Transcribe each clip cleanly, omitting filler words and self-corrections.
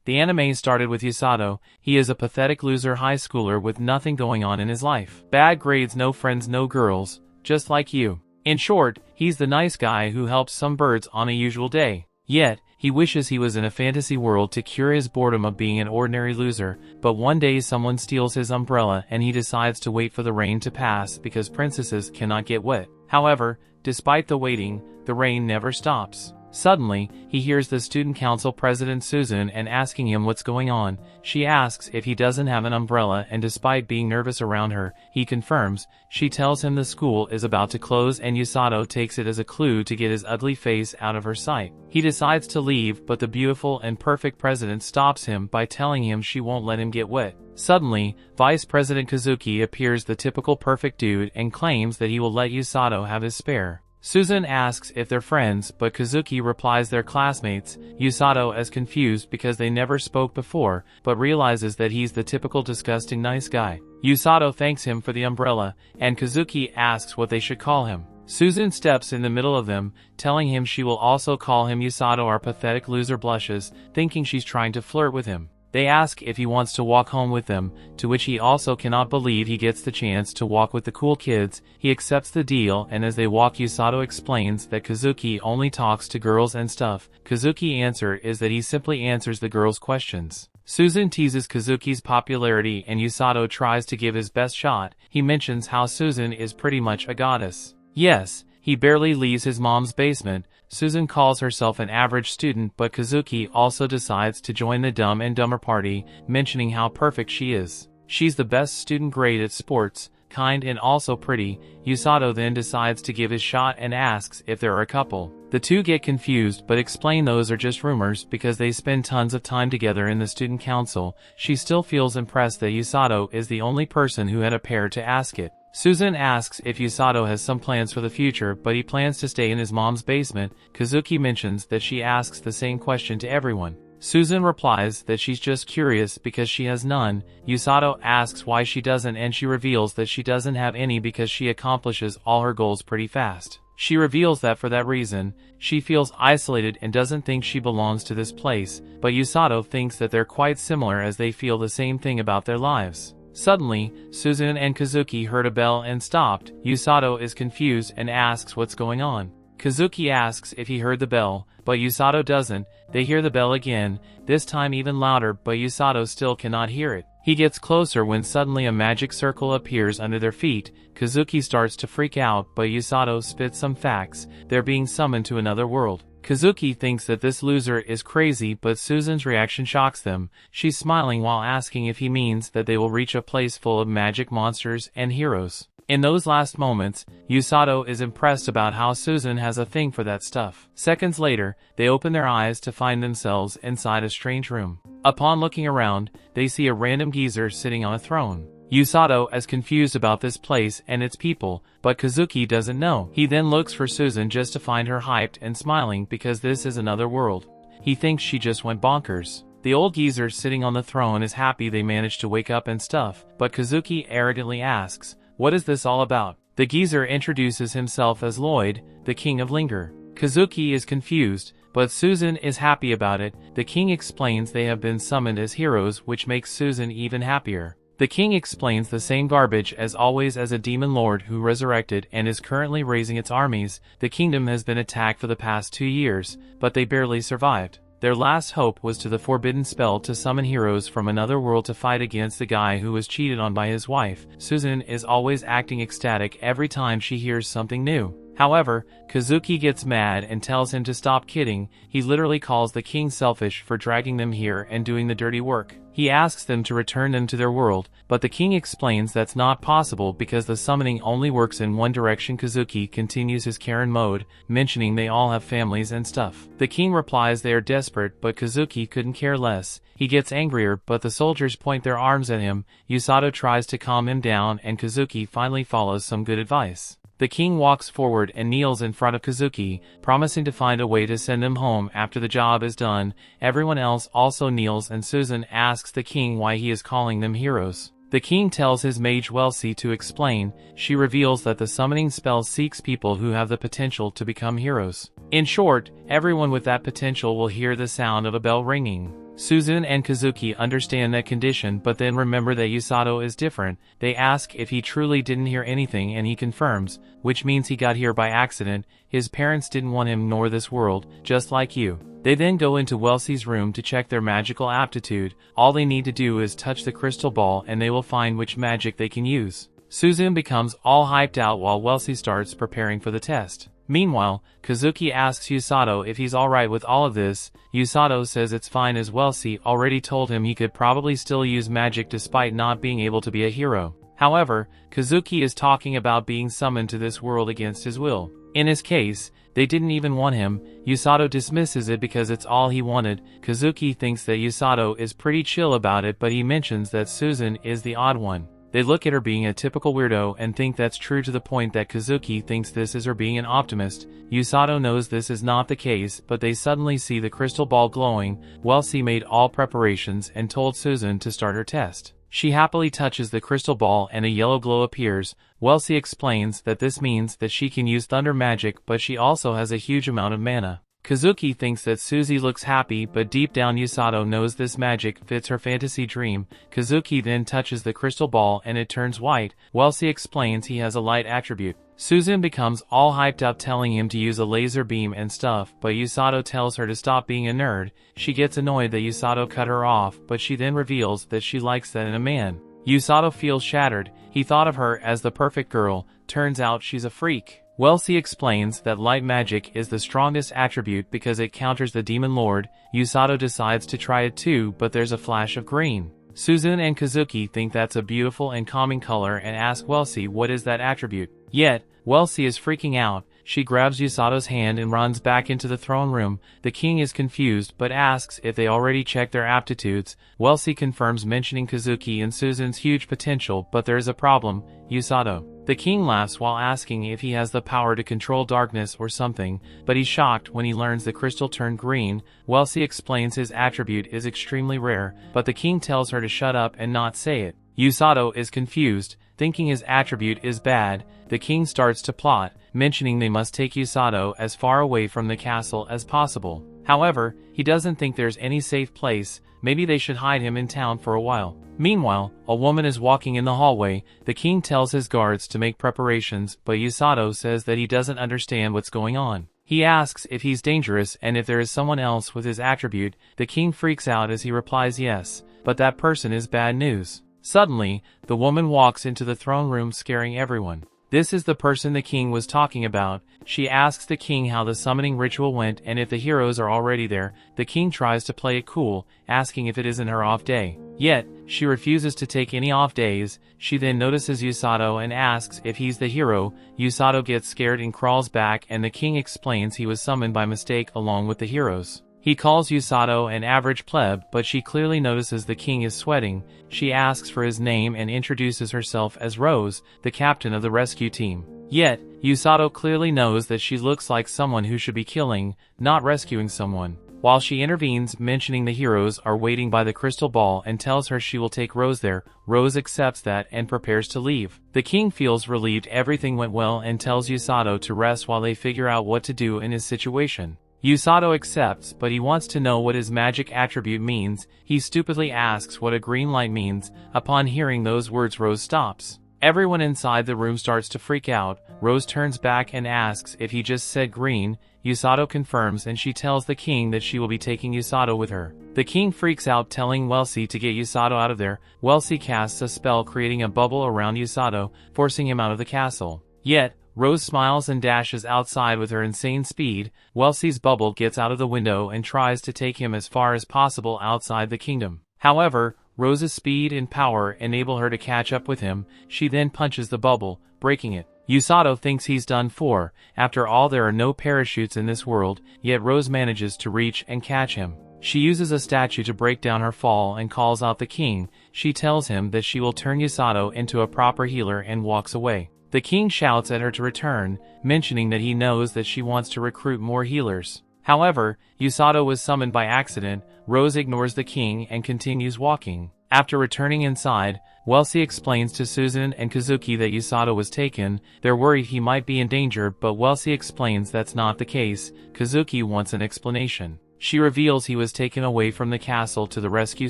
The anime started with Usato. He is a pathetic loser high schooler with nothing going on in his life. Bad grades, no friends, no girls, just like you. In short, he's the nice guy who helps some birds on a usual day. Yet, he wishes he was in a fantasy world to cure his boredom of being an ordinary loser, but one day someone steals his umbrella and he decides to wait for the rain to pass because princesses cannot get wet. However, despite the waiting, the rain never stops. Suddenly, he hears the student council president Susan and asking him what's going on. She asks if he doesn't have an umbrella, and despite being nervous around her, he confirms. She tells him the school is about to close, and Usato takes it as a clue to get his ugly face out of her sight. He decides to leave, but the beautiful and perfect president stops him by telling him she won't let him get wet. Suddenly, Vice President Kazuki appears, the typical perfect dude, and claims that he will let Usato have his spare. Susan asks if they're friends, but Kazuki replies they're classmates. Usato is confused because they never spoke before, but realizes that he's the typical disgusting nice guy. Usato thanks him for the umbrella, and Kazuki asks what they should call him. Susan steps in the middle of them, telling him she will also call him Usato. Our pathetic loser blushes, thinking she's trying to flirt with him. They ask if he wants to walk home with them, to which he also cannot believe he gets the chance to walk with the cool kids. He accepts the deal, and as they walk, Usato explains that Kazuki only talks to girls and stuff. Kazuki's answer is that he simply answers the girls' questions. Susan teases Kazuki's popularity, and Usato tries to give his best shot. He mentions how Susan is pretty much a goddess. Yes, he barely leaves his mom's basement. Susan calls herself an average student, but Kazuki also decides to join the Dumb and Dumber party, mentioning how perfect she is. She's the best student, great at sports, kind, and also pretty. Usato then decides to give his shot and asks if they're a couple. The two get confused but explain those are just rumors because they spend tons of time together in the student council. She still feels impressed that Usato is the only person who had a pair to ask it. Susan asks if Usato has some plans for the future, but he plans to stay in his mom's basement. Kazuki mentions that she asks the same question to everyone. Susan replies that she's just curious because she has none. Usato asks why she doesn't, and she reveals that she doesn't have any because she accomplishes all her goals pretty fast. She reveals that for that reason, she feels isolated and doesn't think she belongs to this place, but Usato thinks that they're quite similar as they feel the same thing about their lives. Suddenly, Susan and Kazuki heard a bell and stopped. Usato is confused and asks what's going on. Kazuki asks if he heard the bell, but Usato doesn't. They hear the bell again, this time even louder, but Usato still cannot hear it. He gets closer when suddenly a magic circle appears under their feet. Kazuki starts to freak out, but Usato spits some facts. They're being summoned to another world. Kazuki thinks that this loser is crazy, but Susan's reaction shocks them. She's smiling while asking if he means that they will reach a place full of magic monsters and heroes. In those last moments, Usato is impressed about how Susan has a thing for that stuff. Seconds later, they open their eyes to find themselves inside a strange room. Upon looking around, they see a random geezer sitting on a throne. Usato is confused about this place and its people, but Kazuki doesn't know. He then looks for Susan just to find her hyped and smiling because this is another world. He thinks she just went bonkers. The old geezer sitting on the throne is happy they managed to wake up and stuff, but Kazuki arrogantly asks, "What is this all about?" The geezer introduces himself as Lloyd, the king of Linger. Kazuki is confused, but Susan is happy about it. The king explains they have been summoned as heroes, which makes Susan even happier. The king explains the same garbage as always as a demon lord who resurrected and is currently raising its armies. The kingdom has been attacked for the past 2 years, but they barely survived. Their last hope was to the forbidden spell to summon heroes from another world to fight against the guy who was cheated on by his wife. Susan is always acting ecstatic every time she hears something new. However, Kazuki gets mad and tells him to stop kidding. He literally calls the king selfish for dragging them here and doing the dirty work. He asks them to return them to their world, but the king explains that's not possible because the summoning only works in one direction. Kazuki continues his Karen mode, mentioning they all have families and stuff. The king replies they are desperate, but Kazuki couldn't care less. He gets angrier, but the soldiers point their arms at him. Usato tries to calm him down, and Kazuki finally follows some good advice. The king walks forward and kneels in front of Kazuki, promising to find a way to send them home after the job is done. Everyone else also kneels, and Susan asks the king why he is calling them heroes. The king tells his mage Welsi to explain. She reveals that the summoning spell seeks people who have the potential to become heroes. In short, everyone with that potential will hear the sound of a bell ringing. Susan and Kazuki understand that condition but then remember that Usato is different. They ask if he truly didn't hear anything and he confirms, which means he got here by accident. His parents didn't want him nor this world, just like you. They then go into Wellesley's room to check their magical aptitude. All they need to do is touch the crystal ball and they will find which magic they can use. Susan becomes all hyped out while Wellesley starts preparing for the test. Meanwhile, Kazuki asks Usato if he's alright with all of this. Usato says it's fine as Wellesley already told him he could probably still use magic despite not being able to be a hero. However, Kazuki is talking about being summoned to this world against his will. In his case, they didn't even want him. Usato dismisses it because it's all he wanted. Kazuki thinks that Usato is pretty chill about it, but he mentions that Susan is the odd one. They look at her being a typical weirdo and think that's true to the point that Kazuki thinks this is her being an optimist. Usato knows this is not the case, but they suddenly see the crystal ball glowing. Wellesley made all preparations and told Susan to start her test. She happily touches the crystal ball and a yellow glow appears. Wellesley explains that this means that she can use thunder magic, but she also has a huge amount of mana. Kazuki thinks that Susie looks happy, but deep down Usato knows this magic fits her fantasy dream. Kazuki then touches the crystal ball and it turns white. Wellesley explains he has a light attribute. Susan becomes all hyped up telling him to use a laser beam and stuff, but Usato tells her to stop being a nerd. She gets annoyed that Usato cut her off, but she then reveals that she likes that in a man. Usato feels shattered. He thought of her as the perfect girl. Turns out she's a freak. Wellesley explains that light magic is the strongest attribute because it counters the Demon Lord. Usato decides to try it too, but there's a flash of green. Susan and Kazuki think that's a beautiful and calming color and ask Wellesley what is that attribute. Yet, Wellesley is freaking out. She grabs Usato's hand and runs back into the throne room. The king is confused but asks if they already checked their aptitudes. Wellesley confirms mentioning Kazuki and Susan's huge potential, but there is a problem: Usato. The king laughs while asking if he has the power to control darkness or something, but he's shocked when he learns the crystal turned green. Wellesley explains his attribute is extremely rare, but the king tells her to shut up and not say it. Usato is confused, thinking his attribute is bad. The king starts to plot, mentioning they must take Usato as far away from the castle as possible. However, he doesn't think there's any safe place. Maybe they should hide him in town for a while. Meanwhile, a woman is walking in the hallway. The king tells his guards to make preparations, but Usato says that he doesn't understand what's going on. He asks if he's dangerous and if there is someone else with his attribute. The king freaks out as he replies yes, but that person is bad news. Suddenly, the woman walks into the throne room scaring everyone. This is the person the king was talking about. She asks the king how the summoning ritual went and if the heroes are already there. The king tries to play it cool, asking if it isn't her off day. Yet, she refuses to take any off days. She then notices Usato and asks if he's the hero. Usato gets scared and crawls back, and the king explains he was summoned by mistake along with the heroes. He calls Usato an average pleb, but she clearly notices the king is sweating. She asks for his name and introduces herself as Rose, the captain of the rescue team. Yet, Usato clearly knows that she looks like someone who should be killing, not rescuing someone. While she intervenes, mentioning the heroes are waiting by the crystal ball and tells her she will take Rose there, Rose accepts that and prepares to leave. The king feels relieved everything went well and tells Usato to rest while they figure out what to do in his situation. Usato accepts, but he wants to know what his magic attribute means. He stupidly asks what a green light means. Upon hearing those words, Rose stops. Everyone inside the room starts to freak out. Rose turns back and asks if he just said green. Usato confirms and she tells the king that she will be taking Usato with her. The king freaks out, telling Wellesley to get Usato out of there. Wellesley casts a spell creating a bubble around Usato, forcing him out of the castle. Yet, Rose smiles and dashes outside with her insane speed. Wellesley's bubble gets out of the window and tries to take him as far as possible outside the kingdom. However, Rose's speed and power enable her to catch up with him. She then punches the bubble, breaking it. Usato thinks he's done for. After all, there are no parachutes in this world, yet Rose manages to reach and catch him. She uses a statue to break down her fall and calls out the king. She tells him that she will turn Usato into a proper healer and walks away. The king shouts at her to return, mentioning that he knows that she wants to recruit more healers. However, Usato was summoned by accident. Rose ignores the king and continues walking. After returning inside, Wellesley explains to Susan and Kazuki that Usato was taken. They're worried he might be in danger, but Wellesley explains that's not the case. Kazuki wants an explanation. She reveals he was taken away from the castle to the rescue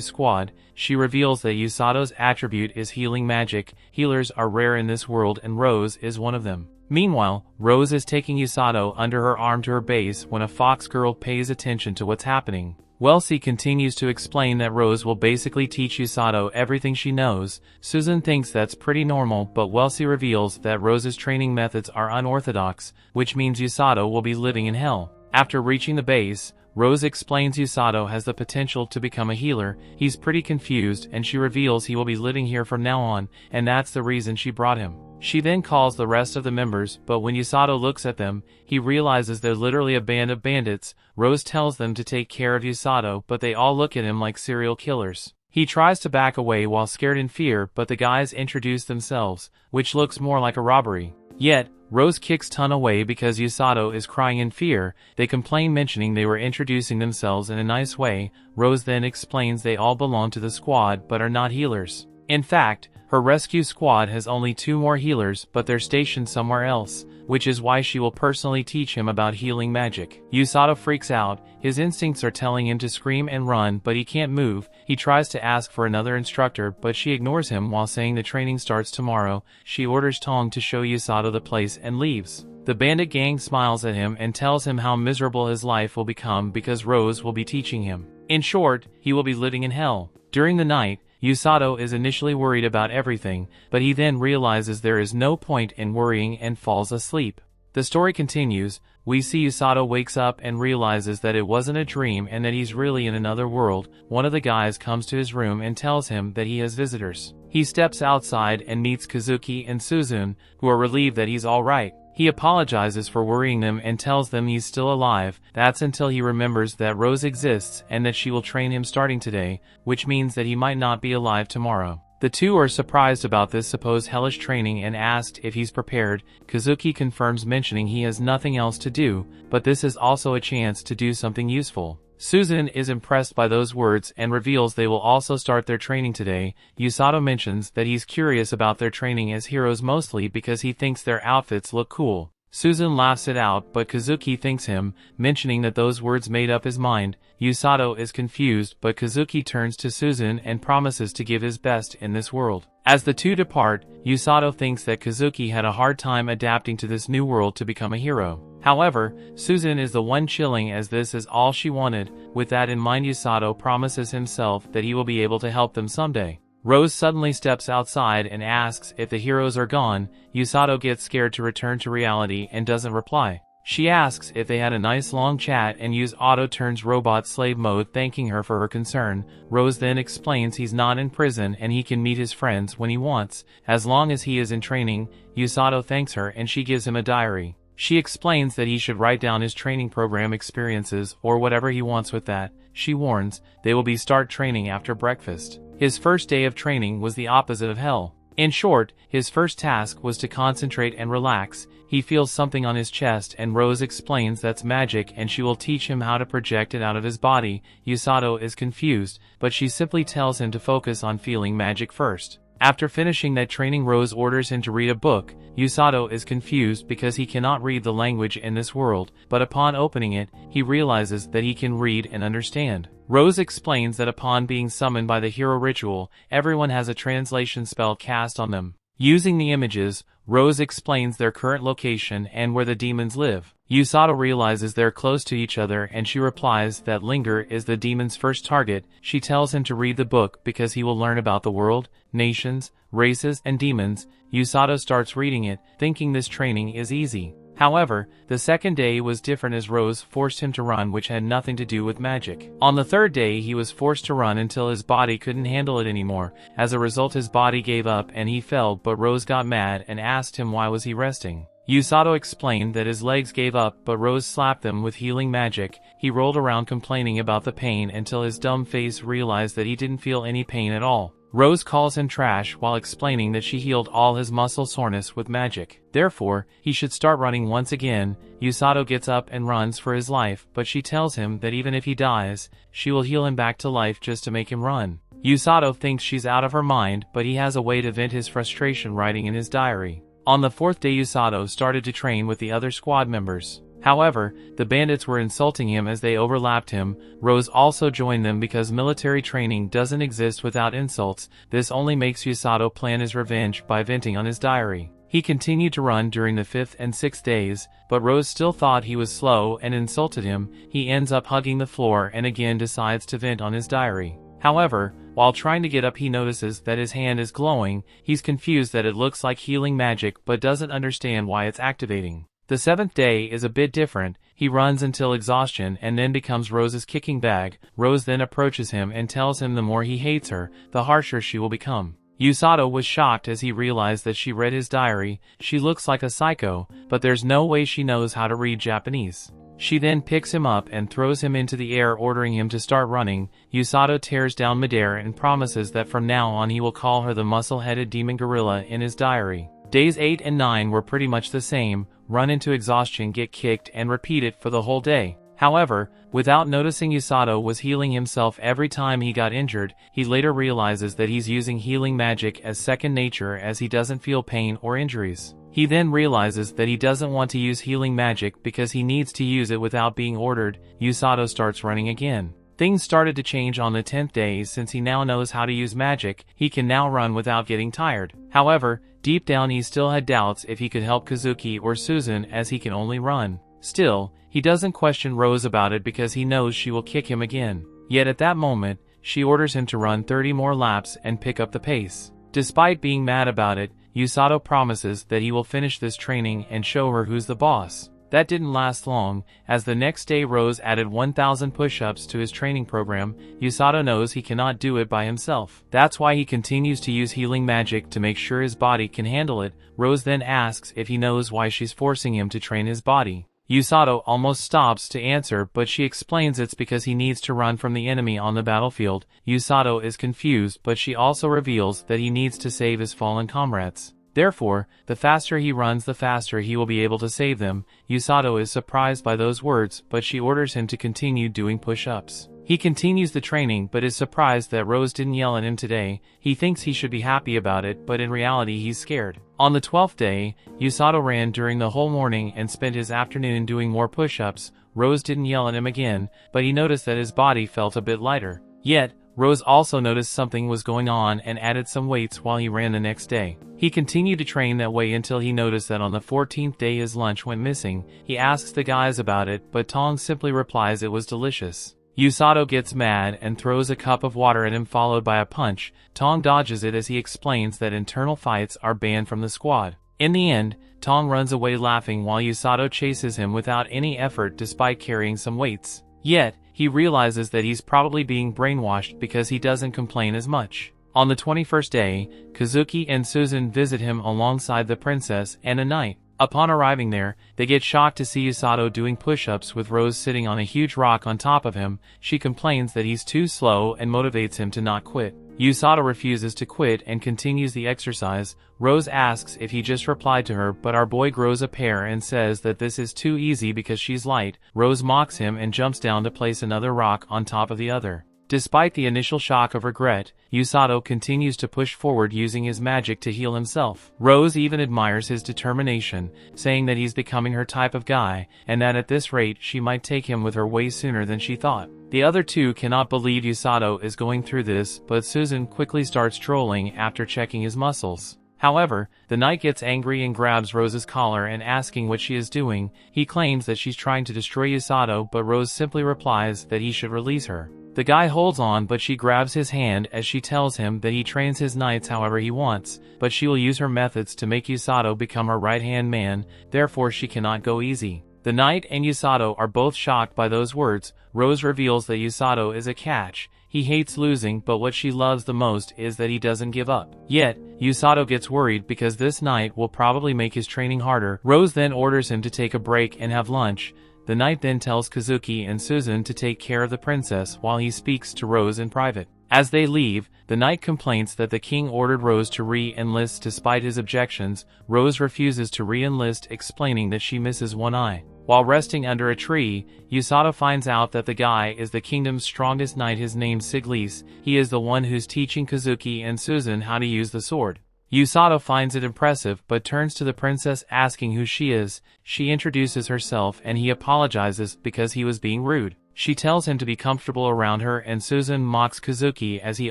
squad. She reveals that Usato's attribute is healing magic. Healers are rare in this world and Rose is one of them. Meanwhile, Rose is taking Usato under her arm to her base when a fox girl pays attention to what's happening. Wellesley continues to explain that Rose will basically teach Usato everything she knows. Susan thinks that's pretty normal, but Wellesley reveals that Rose's training methods are unorthodox, which means Usato will be living in hell. After reaching the base, Rose explains Usato has the potential to become a healer. He's pretty confused, and she reveals he will be living here from now on, and that's the reason she brought him. She then calls the rest of the members, but when Usato looks at them, he realizes they're literally a band of bandits. Rose tells them to take care of Usato, but they all look at him like serial killers. He tries to back away while scared in fear, but the guys introduce themselves, which looks more like a robbery. Yet, Rose kicks Ton away because Usato is crying in fear. They complain, mentioning they were introducing themselves in a nice way. Rose then explains they all belong to the squad but are not healers. In fact, her rescue squad has only 2 more healers, but they're stationed somewhere else, which is why she will personally teach him about healing magic. Usato freaks out. His instincts are telling him to scream and run, but he can't move. He tries to ask for another instructor, but she ignores him while saying the training starts tomorrow. She orders Tong to show Usato the place and leaves. The bandit gang smiles at him and tells him how miserable his life will become because Rose will be teaching him. In short, he will be living in hell. During the night, Usato is initially worried about everything, but he then realizes there is no point in worrying and falls asleep. The story continues. We see Usato wakes up and realizes that it wasn't a dream and that he's really in another world. One of the guys comes to his room and tells him that he has visitors. He steps outside and meets Kazuki and Suzune, who are relieved that he's alright. He apologizes for worrying them and tells them he's still alive. That's until he remembers that Rose exists and that she will train him starting today, which means that he might not be alive tomorrow. The two are surprised about this supposed hellish training and asked if he's prepared. Kazuki confirms, mentioning he has nothing else to do, but this is also a chance to do something useful. Suzune is impressed by those words and reveals they will also start their training today. Usato mentions that he's curious about their training as heroes mostly because he thinks their outfits look cool. Suzune laughs it out, but Kazuki thanks him, mentioning that those words made up his mind. Usato is confused, but Kazuki turns to Suzune and promises to give his best in this world. As the two depart, Usato thinks that Kazuki had a hard time adapting to this new world to become a hero. However, Suzune is the one chilling as this is all she wanted. With that in mind, Usato promises himself that he will be able to help them someday. Rose suddenly steps outside and asks if the heroes are gone. Usato gets scared to return to reality and doesn't reply. She asks if they had a nice long chat and Usato turns robot slave mode, thanking her for her concern. Rose then explains he's not in prison and he can meet his friends when he wants, as long as he is in training. Usato thanks her and she gives him a diary. She explains that he should write down his training program experiences or whatever he wants with that. She warns they will be start training after breakfast. His first day of training was the opposite of hell. In short, his first task was to concentrate and relax. He feels something on his chest and Rose explains that's magic and she will teach him how to project it out of his body. Usato is confused, but she simply tells him to focus on feeling magic first. After finishing that training, Rose orders him to read a book. Usato is confused because he cannot read the language in this world, but upon opening it, he realizes that he can read and understand. Rose explains that upon being summoned by the hero ritual, everyone has a translation spell cast on them. Using the images, Rose explains their current location and where the demons live. Usato realizes they're close to each other and she replies that Linger is the demon's first target. She tells him to read the book because he will learn about the world, nations, races, and demons. Usato starts reading it, thinking this training is easy. However, the second day was different as Rose forced him to run, which had nothing to do with magic. On the third day, he was forced to run until his body couldn't handle it anymore. As a result, his body gave up and he fell, but Rose got mad and asked him why was he resting. Usato explained that his legs gave up, but Rose slapped them with healing magic. He rolled around complaining about the pain until his dumb face realized that he didn't feel any pain at all. Rose calls him trash while explaining that she healed all his muscle soreness with magic. Therefore, he should start running once again. Usato gets up and runs for his life, but she tells him that even if he dies, she will heal him back to life just to make him run. Usato thinks she's out of her mind, but he has a way to vent his frustration writing in his diary. On the fourth day, Usato started to train with the other squad members. However, the bandits were insulting him as they overlapped him. Rose also joined them because military training doesn't exist without insults. This only makes Usato plan his revenge by venting on his diary. He continued to run during the 5th and 6th days, but Rose still thought he was slow and insulted him. He ends up hugging the floor and again decides to vent on his diary. However, while trying to get up he notices that his hand is glowing. He's confused that it looks like healing magic but doesn't understand why it's activating. The 7th day is a bit different. He runs until exhaustion and then becomes Rose's kicking bag. Rose then approaches him and tells him the more he hates her, the harsher she will become. Usato was shocked as he realized that she read his diary. She looks like a psycho, but there's no way she knows how to read Japanese. She then picks him up and throws him into the air, ordering him to start running. Usato tears down midair and promises that from now on he will call her the muscle-headed demon gorilla in his diary. Days 8 and 9 were pretty much the same: run into exhaustion, get kicked, and repeat it for the whole day. However, without noticing, Usato was healing himself every time he got injured. He later realizes that he's using healing magic as second nature as he doesn't feel pain or injuries. He then realizes that he doesn't want to use healing magic because he needs to use it without being ordered. Usato starts running again. Things started to change on the 10th day. Since he now knows how to use magic, he can now run without getting tired. However, deep down he still had doubts if he could help Kazuki or Susan, as he can only run. Still, he doesn't question Rose about it because he knows she will kick him again. Yet at that moment, she orders him to run 30 more laps and pick up the pace. Despite being mad about it, Usato promises that he will finish this training and show her who's the boss. That didn't last long, as the next day Rose added 1,000 push-ups to his training program. Usato knows he cannot do it by himself. That's why he continues to use healing magic to make sure his body can handle it. Rose then asks if he knows why she's forcing him to train his body. Usato almost stops to answer, but she explains it's because he needs to run from the enemy on the battlefield. Usato is confused, but she also reveals that he needs to save his fallen comrades. Therefore, the faster he runs, the faster he will be able to save them. Usato is surprised by those words, but she orders him to continue doing push-ups. He continues the training but is surprised that Rose didn't yell at him today. He thinks he should be happy about it, but in reality he's scared. On the 12th day, Usato ran during the whole morning and spent his afternoon doing more push-ups. Rose didn't yell at him again, but he noticed that his body felt a bit lighter. Yet, Rose also noticed something was going on and added some weights while he ran the next day. He continued to train that way until he noticed that on the 14th day his lunch went missing. He asks the guys about it, but Tong simply replies it was delicious. Usato gets mad and throws a cup of water at him, followed by a punch. Tong dodges it as he explains that internal fights are banned from the squad. In the end, Tong runs away laughing while Usato chases him without any effort despite carrying some weights. Yet, he realizes that he's probably being brainwashed because he doesn't complain as much. On the 21st day, Kazuki and Susan visit him alongside the princess and a knight. Upon arriving there, they get shocked to see Usato doing push-ups with Rose sitting on a huge rock on top of him. She complains that he's too slow and motivates him to not quit. Usato refuses to quit and continues the exercise. Rose asks if he just replied to her, but our boy grows a pair and says that this is too easy because she's light. Rose mocks him and jumps down to place another rock on top of the other. Despite the initial shock of regret, Usato continues to push forward using his magic to heal himself. Rose even admires his determination, saying that he's becoming her type of guy, and that at this rate she might take him with her way sooner than she thought. The other two cannot believe Usato is going through this, but Susan quickly starts trolling after checking his muscles. However, the knight gets angry and grabs Rose's collar and asking what she is doing. He claims that she's trying to destroy Usato, but Rose simply replies that he should release her. The guy holds on, but she grabs his hand as she tells him that he trains his knights however he wants, but she will use her methods to make Usato become her right-hand man, therefore she cannot go easy. The knight and Usato are both shocked by those words. Rose reveals that Usato is a catch. He hates losing, but what she loves the most is that he doesn't give up. Yet, Usato gets worried because this knight will probably make his training harder. Rose then orders him to take a break and have lunch. The knight then tells Kazuki and Susan to take care of the princess while he speaks to Rose in private. As they leave, the knight complains that the king ordered Rose to re-enlist despite his objections. Rose refuses to re-enlist, explaining that she misses one eye. While resting under a tree, Usato finds out that the guy is the kingdom's strongest knight. His name's Siglis. He is the one who's teaching Kazuki and Susan how to use the sword. Usato finds it impressive but turns to the princess asking who she is. She introduces herself and he apologizes because he was being rude. She tells him to be comfortable around her and Susan mocks Kazuki as he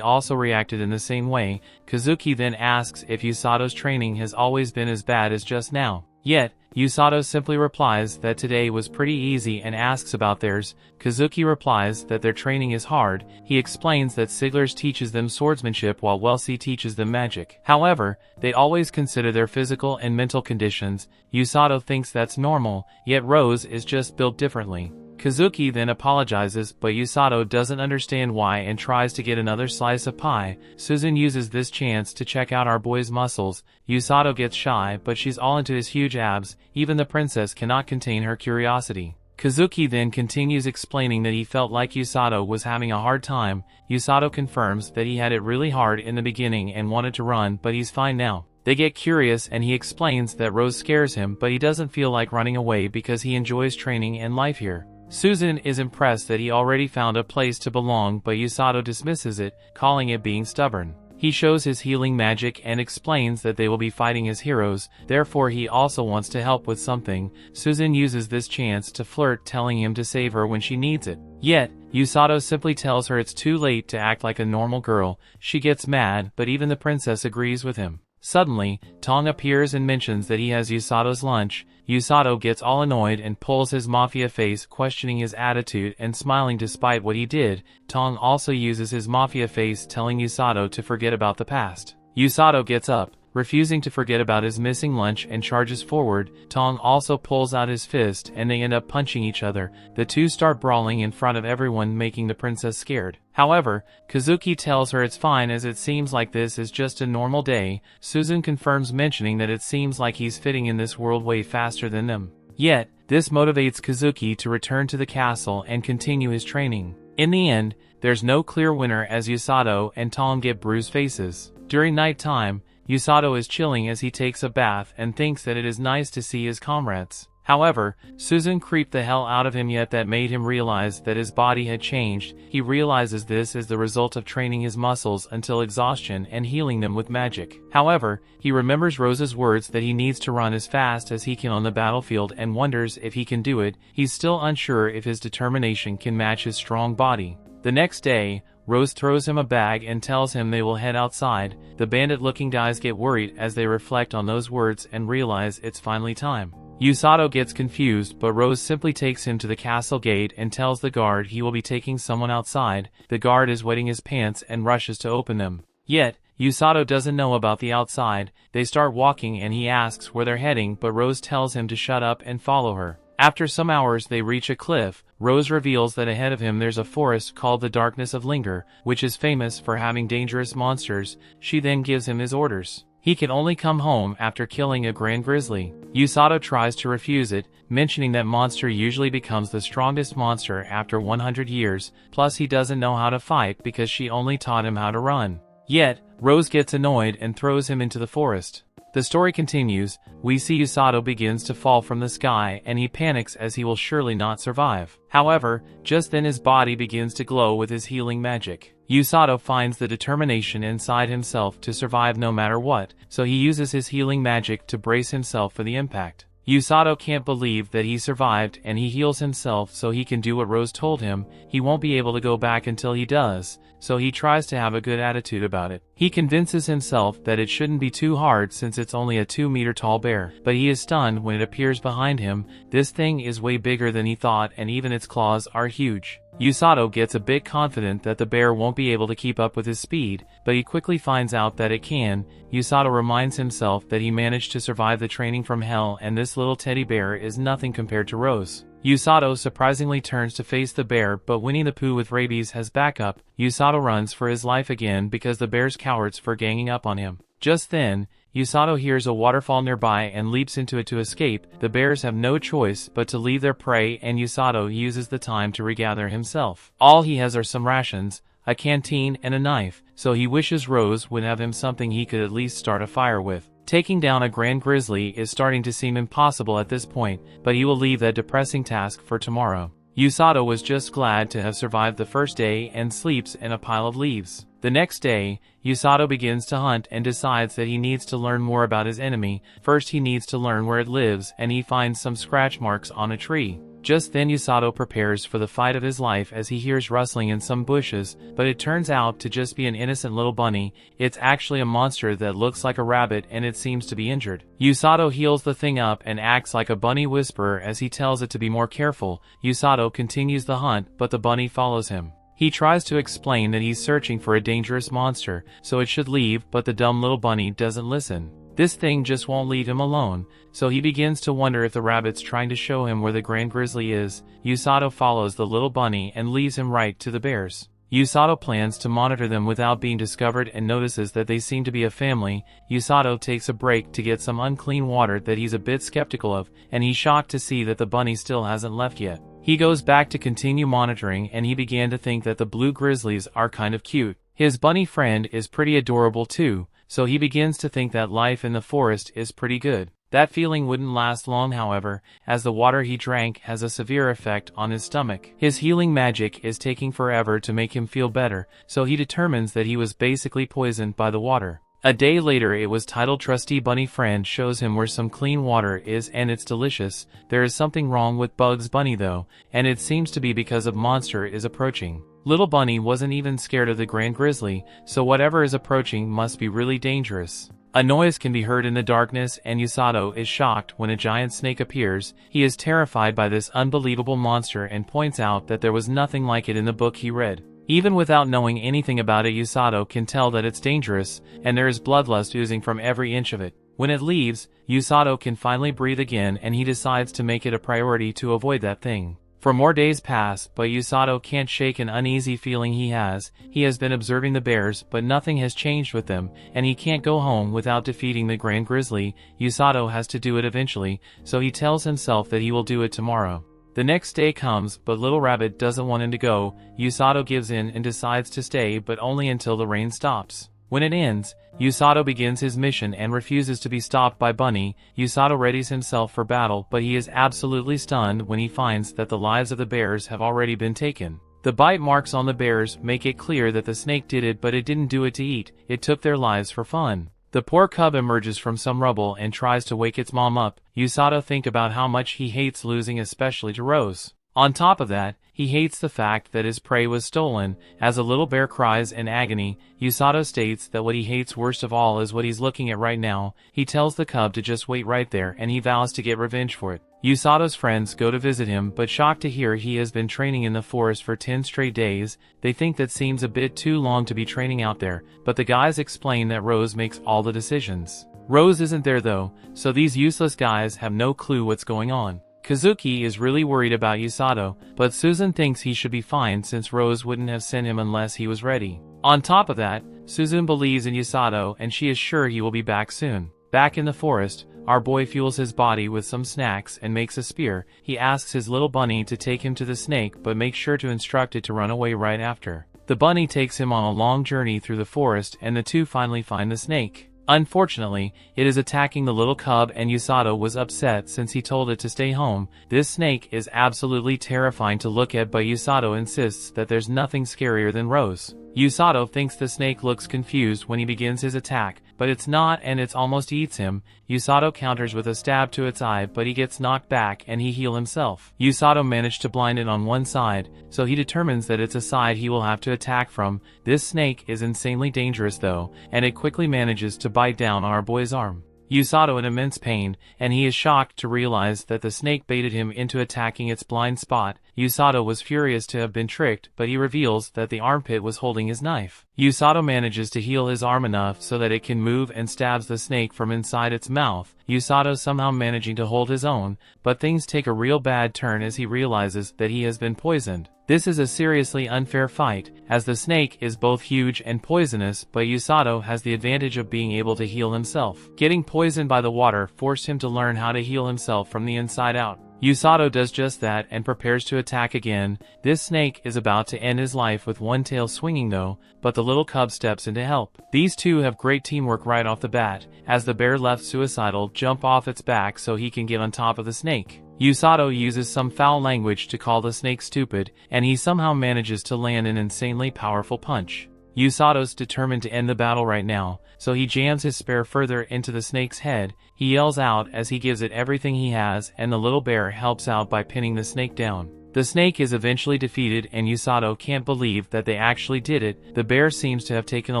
also reacted in the same way. Kazuki then asks if Usato's training has always been as bad as just now. Yet, Usato simply replies that today was pretty easy and asks about theirs. Kazuki replies that their training is hard. He explains that Sigler's teaches them swordsmanship while Welsi teaches them magic. However, they always consider their physical and mental conditions. Usato thinks that's normal, yet Rose is just built differently. Kazuki then apologizes, but Usato doesn't understand why and tries to get another slice of pie. Susan uses this chance to check out our boy's muscles. Usato gets shy, but she's all into his huge abs. Even the princess cannot contain her curiosity. Kazuki then continues explaining that he felt like Usato was having a hard time. Usato confirms that he had it really hard in the beginning and wanted to run, but he's fine now. They get curious and he explains that Rose scares him, but he doesn't feel like running away because he enjoys training and life here. Susan is impressed that he already found a place to belong, but Usato dismisses it, calling it being stubborn. He shows his healing magic and explains that they will be fighting as heroes, therefore he also wants to help with something. Susan uses this chance to flirt, telling him to save her when she needs it. Yet, Usato simply tells her it's too late to act like a normal girl. She gets mad, but even the princess agrees with him. Suddenly, Tong appears and mentions that he has Usato's lunch. Usato gets all annoyed and pulls his mafia face, questioning his attitude and smiling despite what he did. Tong also uses his mafia face, telling Usato to forget about the past. Usato gets up, refusing to forget about his missing lunch, and charges forward. Tong also pulls out his fist and they end up punching each other. The two start brawling in front of everyone, making the princess scared. However, Kazuki tells her it's fine as it seems like this is just a normal day. Susan confirms, mentioning that it seems like he's fitting in this world way faster than them. Yet, this motivates Kazuki to return to the castle and continue his training. In the end, there's no clear winner as Usato and Tong get bruised faces. During nighttime, Usato is chilling as he takes a bath and thinks that it is nice to see his comrades. However, Susan creeped the hell out of him, yet that made him realize that his body had changed. He realizes this is the result of training his muscles until exhaustion and healing them with magic. However, he remembers Rose's words that he needs to run as fast as he can on the battlefield and wonders if he can do it. He's still unsure if his determination can match his strong body. The next day, Rose throws him a bag and tells him they will head outside. The bandit-looking guys get worried as they reflect on those words and realize it's finally time. Usato gets confused, but Rose simply takes him to the castle gate and tells the guard he will be taking someone outside. The guard is wetting his pants and rushes to open them. Yet, Usato doesn't know about the outside. They start walking and he asks where they're heading, but Rose tells him to shut up and follow her. After some hours they reach a cliff. Rose reveals that ahead of him there's a forest called the Darkness of Linger, which is famous for having dangerous monsters. She then gives him his orders. He can only come home after killing a grand grizzly. Usato tries to refuse it, mentioning that monster usually becomes the strongest monster after 100 years, plus he doesn't know how to fight because she only taught him how to run. Yet, Rose gets annoyed and throws him into the forest. The story continues. We see Usato begins to fall from the sky and he panics as he will surely not survive. However, just then his body begins to glow with his healing magic. Usato finds the determination inside himself to survive no matter what, so he uses his healing magic to brace himself for the impact. Usato can't believe that he survived and he heals himself so he can do what Rose told him. He won't be able to go back until he does, so he tries to have a good attitude about it. He convinces himself that it shouldn't be too hard since it's only a 2-meter tall bear, but he is stunned when it appears behind him. This thing is way bigger than he thought and even its claws are huge. Usato gets a bit confident that the bear won't be able to keep up with his speed, but he quickly finds out that it can. Usato reminds himself that he managed to survive the training from hell and this little teddy bear is nothing compared to Rose. Usato surprisingly turns to face the bear, but Winnie the Pooh with rabies has backup. Usato runs for his life again because the bear's cowards for ganging up on him. Just then, Usato hears a waterfall nearby and leaps into it to escape. The bears have no choice but to leave their prey and Usato uses the time to regather himself. All he has are some rations, a canteen and a knife, so he wishes Rose would have him something he could at least start a fire with. Taking down a grand grizzly is starting to seem impossible at this point, but he will leave that depressing task for tomorrow. Usato was just glad to have survived the first day and sleeps in a pile of leaves. The next day, Usato begins to hunt and decides that he needs to learn more about his enemy. First he needs to learn where it lives, and he finds some scratch marks on a tree. Just then Usato prepares for the fight of his life as he hears rustling in some bushes, but it turns out to just be an innocent little bunny. It's actually a monster that looks like a rabbit and it seems to be injured. Usato heals the thing up and acts like a bunny whisperer as he tells it to be more careful. Usato continues the hunt, but the bunny follows him. He tries to explain that he's searching for a dangerous monster, so it should leave, but the dumb little bunny doesn't listen. This thing just won't leave him alone, so he begins to wonder if the rabbit's trying to show him where the grand grizzly is. Usato follows the little bunny and leads him right to the bears. Usato plans to monitor them without being discovered and notices that they seem to be a family. Usato takes a break to get some unclean water that he's a bit skeptical of, and he's shocked to see that the bunny still hasn't left yet. He goes back to continue monitoring and he began to think that the blue grizzlies are kind of cute. His bunny friend is pretty adorable too, so he begins to think that life in the forest is pretty good. That feeling wouldn't last long however, as the water he drank has a severe effect on his stomach. His healing magic is taking forever to make him feel better, so he determines that he was basically poisoned by the water. A day later it was titled Trusty Bunny Friend shows him where some clean water is and it's delicious. There is something wrong with Bugs Bunny though, and it seems to be because a monster is approaching. Little Bunny wasn't even scared of the Grand Grizzly, so whatever is approaching must be really dangerous. A noise can be heard in the darkness and Usato is shocked when a giant snake appears. He is terrified by this unbelievable monster and points out that there was nothing like it in the book he read. Even without knowing anything about it, Usato can tell that it's dangerous, and there is bloodlust oozing from every inch of it. When it leaves, Usato can finally breathe again and he decides to make it a priority to avoid that thing. For more days pass, but Usato can't shake an uneasy feeling he has. He has been observing the bears, but nothing has changed with them, and he can't go home without defeating the Grand Grizzly. Usato has to do it eventually, so he tells himself that he will do it tomorrow. The next day comes, but Little Rabbit doesn't want him to go. Usato gives in and decides to stay, but only until the rain stops. When it ends, Usato begins his mission and refuses to be stopped by Bunny. Usato readies himself for battle, but he is absolutely stunned when he finds that the lives of the bears have already been taken. The bite marks on the bears make it clear that the snake did it, but it didn't do it to eat. It took their lives for fun. The poor cub emerges from some rubble and tries to wake its mom up. Usato thinks about how much he hates losing, especially to Rose. On top of that, he hates the fact that his prey was stolen. As a little bear cries in agony, Usato states that what he hates worst of all is what he's looking at right now. He tells the cub to just wait right there and he vows to get revenge for it. Usato's friends go to visit him, but shocked to hear he has been training in the forest for 10 straight days. They think that seems a bit too long to be training out there, but the guys explain that Rose makes all the decisions. Rose isn't there though, so these useless guys have no clue what's going on. Kazuki is really worried about Usato, but Susan thinks he should be fine since Rose wouldn't have sent him unless he was ready. On top of that, Susan believes in Usato and she is sure he will be back soon. Back in the forest, our boy fuels his body with some snacks and makes a spear. He asks his little bunny to take him to the snake, but makes sure to instruct it to run away right after. The bunny takes him on a long journey through the forest and the two finally find the snake. Unfortunately, it is attacking the little cub and Usato was upset since he told it to stay home. This snake is absolutely terrifying to look at, but Usato insists that there's nothing scarier than Rose. Usato thinks the snake looks confused when he begins his attack, but it's not and it almost eats him. Usato counters with a stab to its eye, but he gets knocked back and he heals himself. Usato managed to blind it on one side, so he determines that it's a side he will have to attack from. This snake is insanely dangerous though, and it quickly manages to bite down on our boy's arm. Usato in immense pain, and he is shocked to realize that the snake baited him into attacking its blind spot. Usato was furious to have been tricked, but he reveals that the armpit was holding his knife. Usato manages to heal his arm enough so that it can move and stabs the snake from inside its mouth. Usato somehow managing to hold his own, but things take a real bad turn as he realizes that he has been poisoned. This is a seriously unfair fight, as the snake is both huge and poisonous, but Usato has the advantage of being able to heal himself. Getting poisoned by the water forced him to learn how to heal himself from the inside out. Usato does just that and prepares to attack again. This snake is about to end his life with one tail swinging though, but the little cub steps in to help. These two have great teamwork right off the bat, as the bear left suicidal jump off its back so he can get on top of the snake. Usato uses some foul language to call the snake stupid, and he somehow manages to land an insanely powerful punch. Usato's determined to end the battle right now, so he jams his spear further into the snake's head. He yells out as he gives it everything he has, and the little bear helps out by pinning the snake down. The snake is eventually defeated, and Usato can't believe that they actually did it. The bear seems to have taken a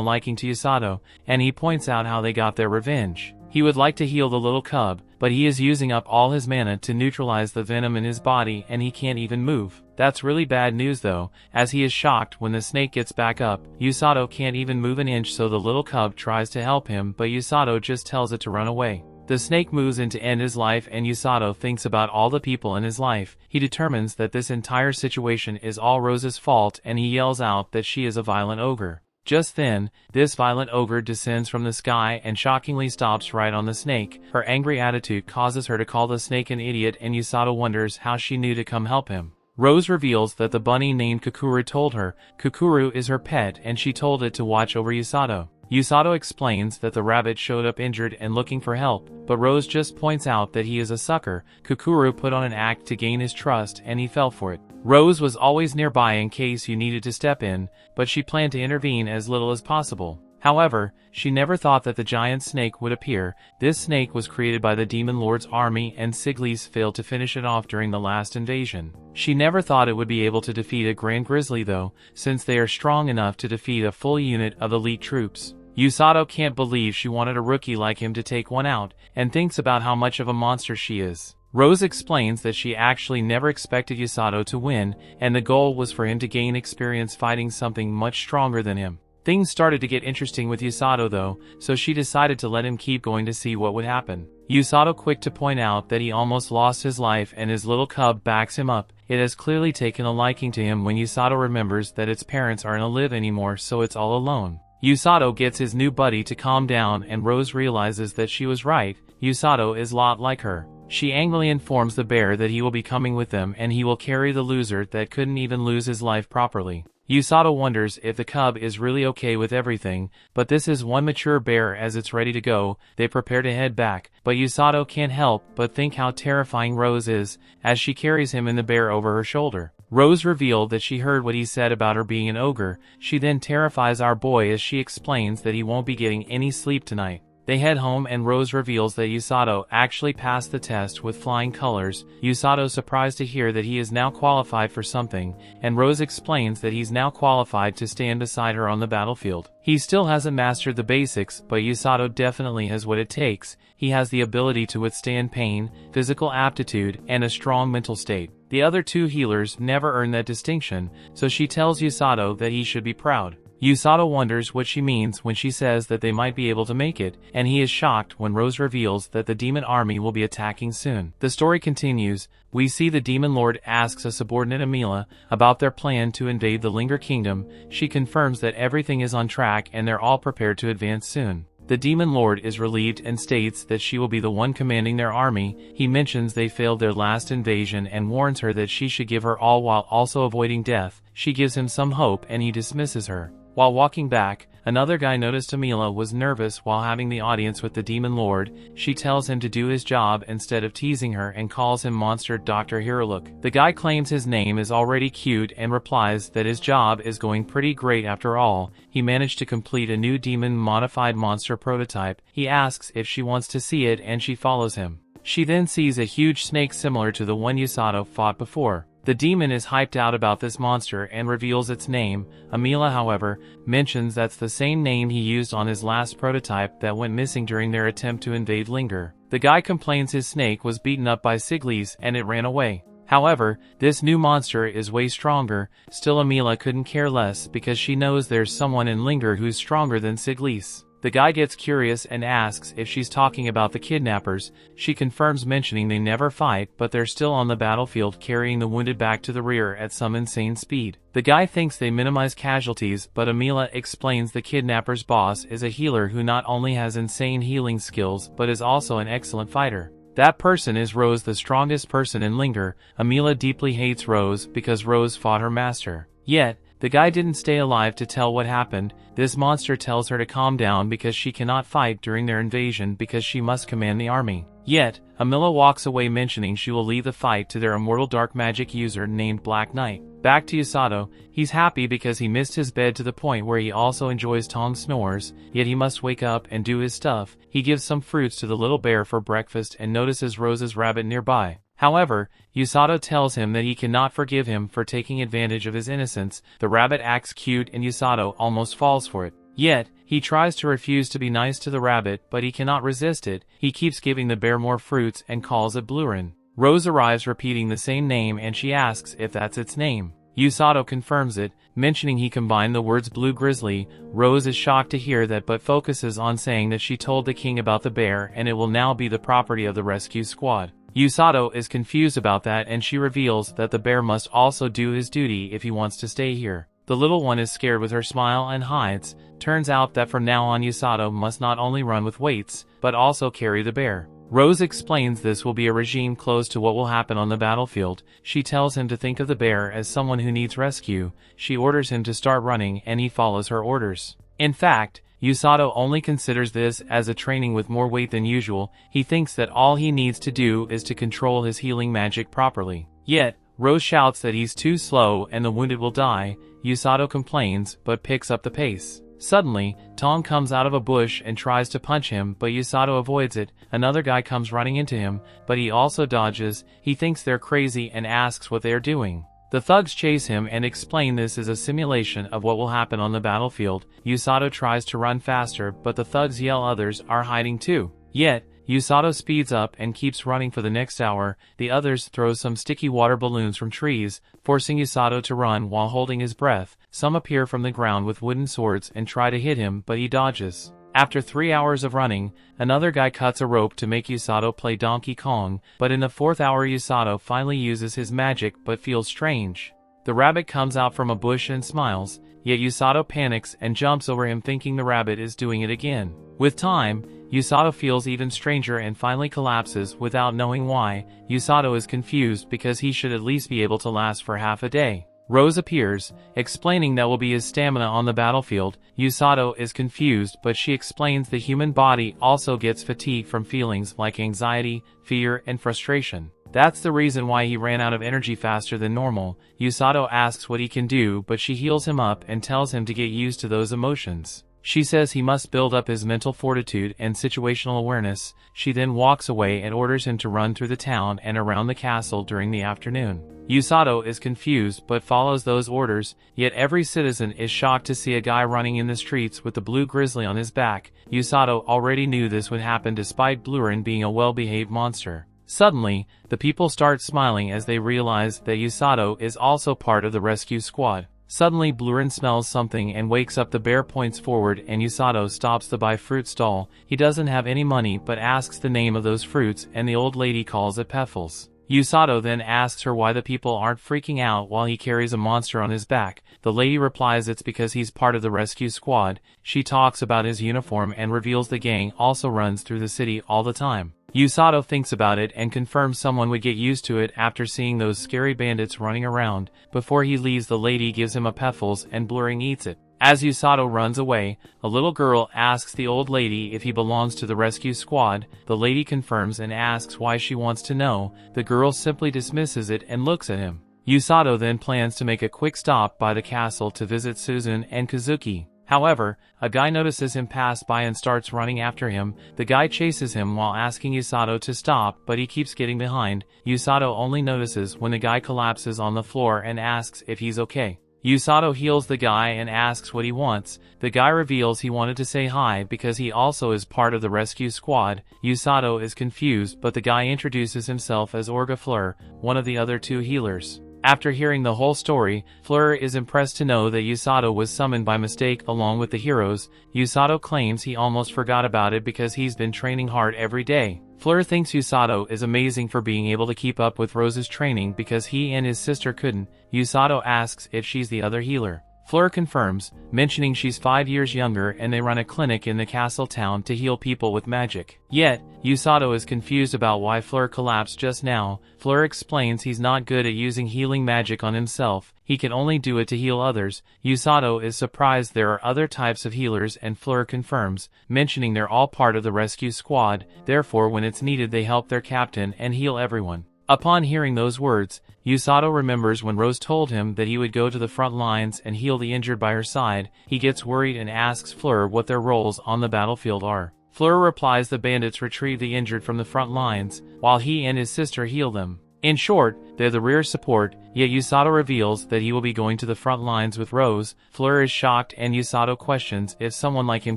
liking to Usato, and he points out how they got their revenge. He would like to heal the little cub, but he is using up all his mana to neutralize the venom in his body, and he can't even move. That's really bad news though, as he is shocked when the snake gets back up. Usato can't even move an inch, so the little cub tries to help him, but Usato just tells it to run away. The snake moves in to end his life, and Usato thinks about all the people in his life. He determines that this entire situation is all Rose's fault, and he yells out that she is a violent ogre. Just then, this violent ogre descends from the sky and shockingly stops right on the snake. Her angry attitude causes her to call the snake an idiot, and Usato wonders how she knew to come help him. Rose reveals that the bunny named Kukuru told her. Kukuru is her pet, and she told it to watch over Usato. Usato explains that the rabbit showed up injured and looking for help, but Rose just points out that he is a sucker. Kukuru put on an act to gain his trust, and he fell for it. Rose was always nearby in case you needed to step in, but she planned to intervene as little as possible. However, she never thought that the giant snake would appear. This snake was created by the Demon Lord's army, and Siglis failed to finish it off during the last invasion. She never thought it would be able to defeat a Grand Grizzly though, since they are strong enough to defeat a full unit of elite troops. Usato can't believe she wanted a rookie like him to take one out, and thinks about how much of a monster she is. Rose explains that she actually never expected Usato to win, and the goal was for him to gain experience fighting something much stronger than him. Things started to get interesting with Usato though, so she decided to let him keep going to see what would happen. Usato quick to point out that he almost lost his life, and his little cub backs him up. It has clearly taken a liking to him when Usato remembers that its parents aren't alive anymore, so it's all alone. Usato gets his new buddy to calm down, and Rose realizes that she was right. Usato is a lot like her. She angrily informs the bear that he will be coming with them, and he will carry the loser that couldn't even lose his life properly. Usato wonders if the cub is really okay with everything, but this is one mature bear. As it's ready to go, they prepare to head back, but Usato can't help but think how terrifying Rose is, as she carries him and the bear over her shoulder. Rose revealed that she heard what he said about her being an ogre. She then terrifies our boy as she explains that he won't be getting any sleep tonight. They head home, and Rose reveals that Usato actually passed the test with flying colors. Usato's surprised to hear that he is now qualified for something, and Rose explains that he's now qualified to stand beside her on the battlefield. He still hasn't mastered the basics, but Usato definitely has what it takes. He has the ability to withstand pain, physical aptitude, and a strong mental state. The other two healers never earned that distinction, so she tells Usato that he should be proud. Usato wonders what she means when she says that they might be able to make it, and he is shocked when Rose reveals that the demon army will be attacking soon. The story continues. We see the Demon Lord asks a subordinate Amila about their plan to invade the Linger Kingdom. She confirms that everything is on track and they're all prepared to advance soon. The Demon Lord is relieved and states that she will be the one commanding their army. He mentions they failed their last invasion and warns her that she should give her all while also avoiding death. She gives him some hope, and he dismisses her. While walking back, another guy noticed Amila was nervous while having the audience with the Demon Lord. She tells him to do his job instead of teasing her and calls him Monster Dr. Hiruluk. The guy claims his name is already cute and replies that his job is going pretty great after all. He managed to complete a new demon-modified monster prototype. He asks if she wants to see it, and she follows him. She then sees a huge snake similar to the one Usato fought before. The demon is hyped out about this monster and reveals its name. Amila, however, mentions that's the same name he used on his last prototype that went missing during their attempt to invade Linger. The guy complains his snake was beaten up by Siglis and it ran away. However, this new monster is way stronger. Still, Amila couldn't care less because she knows there's someone in Linger who's stronger than Siglis. The guy gets curious and asks if she's talking about the kidnappers. She confirms, mentioning they never fight, but they're still on the battlefield carrying the wounded back to the rear at some insane speed. The guy thinks they minimize casualties, but Amila explains the kidnappers' boss is a healer who not only has insane healing skills but is also an excellent fighter. That person is Rose, the strongest person in Linger. Amila deeply hates Rose because Rose fought her master. Yet, The guy didn't stay alive to tell what happened. This monster tells her to calm down because she cannot fight during their invasion because she must command the army. Yet, Amila walks away mentioning she will leave the fight to their immortal dark magic user named Black Knight. Back to Usato, he's happy because he missed his bed to the point where he also enjoys Tong's snores, yet he must wake up and do his stuff. He gives some fruits to the little bear for breakfast and notices Rose's rabbit nearby. However, Usato tells him that he cannot forgive him for taking advantage of his innocence. The rabbit acts cute and Usato almost falls for it. Yet, he tries to refuse to be nice to the rabbit, but he cannot resist it. He keeps giving the bear more fruits and calls it Blurin. Rose arrives repeating the same name and she asks if that's its name. Usato confirms it, mentioning he combined the words blue grizzly. Rose is shocked to hear that but focuses on saying that she told the king about the bear and it will now be the property of the rescue squad. Usato is confused about that and she reveals that the bear must also do his duty if he wants to stay here. The little one is scared with her smile and hides. Turns out that from now on Usato must not only run with weights, but also carry the bear. Rose explains this will be a regime close to what will happen on the battlefield. She tells him to think of the bear as someone who needs rescue. She orders him to start running and he follows her orders. In fact, Usato only considers this as a training with more weight than usual. He thinks that all he needs to do is to control his healing magic properly. Yet, Rose shouts that he's too slow and the wounded will die. Usato complains, but picks up the pace. Suddenly, Tong comes out of a bush and tries to punch him, but Usato avoids it. Another guy comes running into him, but he also dodges. He thinks they're crazy and asks what they are doing. The thugs chase him and explain this is a simulation of what will happen on the battlefield. Usato tries to run faster, but the thugs yell others are hiding too. Yet, Usato speeds up and keeps running for the next hour. The others throw some sticky water balloons from trees, forcing Usato to run while holding his breath. Some appear from the ground with wooden swords and try to hit him, but he dodges. After 3 hours of running, another guy cuts a rope to make Usato play Donkey Kong, but in the 4th hour Usato finally uses his magic but feels strange. The rabbit comes out from a bush and smiles, yet Usato panics and jumps over him thinking the rabbit is doing it again. With time, Usato feels even stranger and finally collapses without knowing why. Usato is confused because he should at least be able to last for half a day. Rose appears, explaining that will be his stamina on the battlefield. Usato is confused, but she explains the human body also gets fatigued from feelings like anxiety, fear, and frustration. That's the reason why he ran out of energy faster than normal. Usato asks what he can do, but she heals him up and tells him to get used to those emotions. She says he must build up his mental fortitude and situational awareness. She then walks away and orders him to run through the town and around the castle during the afternoon. Usato is confused but follows those orders, yet every citizen is shocked to see a guy running in the streets with the blue grizzly on his back. Usato already knew this would happen despite Blurin being a well-behaved monster. Suddenly, the people start smiling as they realize that Usato is also part of the rescue squad. Suddenly Blurin smells something and wakes up. The bear points forward and Usato stops the buy fruit stall. He doesn't have any money but asks the name of those fruits and the old lady calls it Peffles. Usato then asks her why the people aren't freaking out while he carries a monster on his back. The lady replies it's because he's part of the rescue squad. She talks about his uniform and reveals the gang also runs through the city all the time. Usato thinks about it and confirms someone would get used to it after seeing those scary bandits running around. Before he leaves, the lady gives him a Peffles and Blurin eats it. As Usato runs away, a little girl asks the old lady if he belongs to the rescue squad. The lady confirms and asks why she wants to know. The girl simply dismisses it and looks at him. Usato then plans to make a quick stop by the castle to visit Suzune and Kazuki. However, a guy notices him pass by and starts running after him. The guy chases him while asking Usato to stop, but he keeps getting behind. Usato only notices when the guy collapses on the floor and asks if he's okay. Usato heals the guy and asks what he wants. The guy reveals he wanted to say hi because he also is part of the rescue squad. Usato is confused, but the guy introduces himself as Orga Fleur, one of the other two healers. After hearing the whole story, Fleur is impressed to know that Usato was summoned by mistake along with the heroes. Usato claims he almost forgot about it because he's been training hard every day. Fleur thinks Usato is amazing for being able to keep up with Rose's training because he and his sister couldn't. Usato asks if she's the other healer. Fleur confirms, mentioning she's 5 years younger and they run a clinic in the castle town to heal people with magic. Yet, Usato is confused about why Fleur collapsed just now. Fleur explains he's not good at using healing magic on himself, he can only do it to heal others. Usato is surprised there are other types of healers and Fleur confirms, mentioning they're all part of the rescue squad, therefore when it's needed they help their captain and heal everyone. Upon hearing those words, Usato remembers when Rose told him that he would go to the front lines and heal the injured by her side. He gets worried and asks Fleur what their roles on the battlefield are. Fleur replies the bandits retrieve the injured from the front lines, while he and his sister heal them. In short, they're the rear support, yet Usato reveals that he will be going to the front lines with Rose. Fleur is shocked and Usato questions if someone like him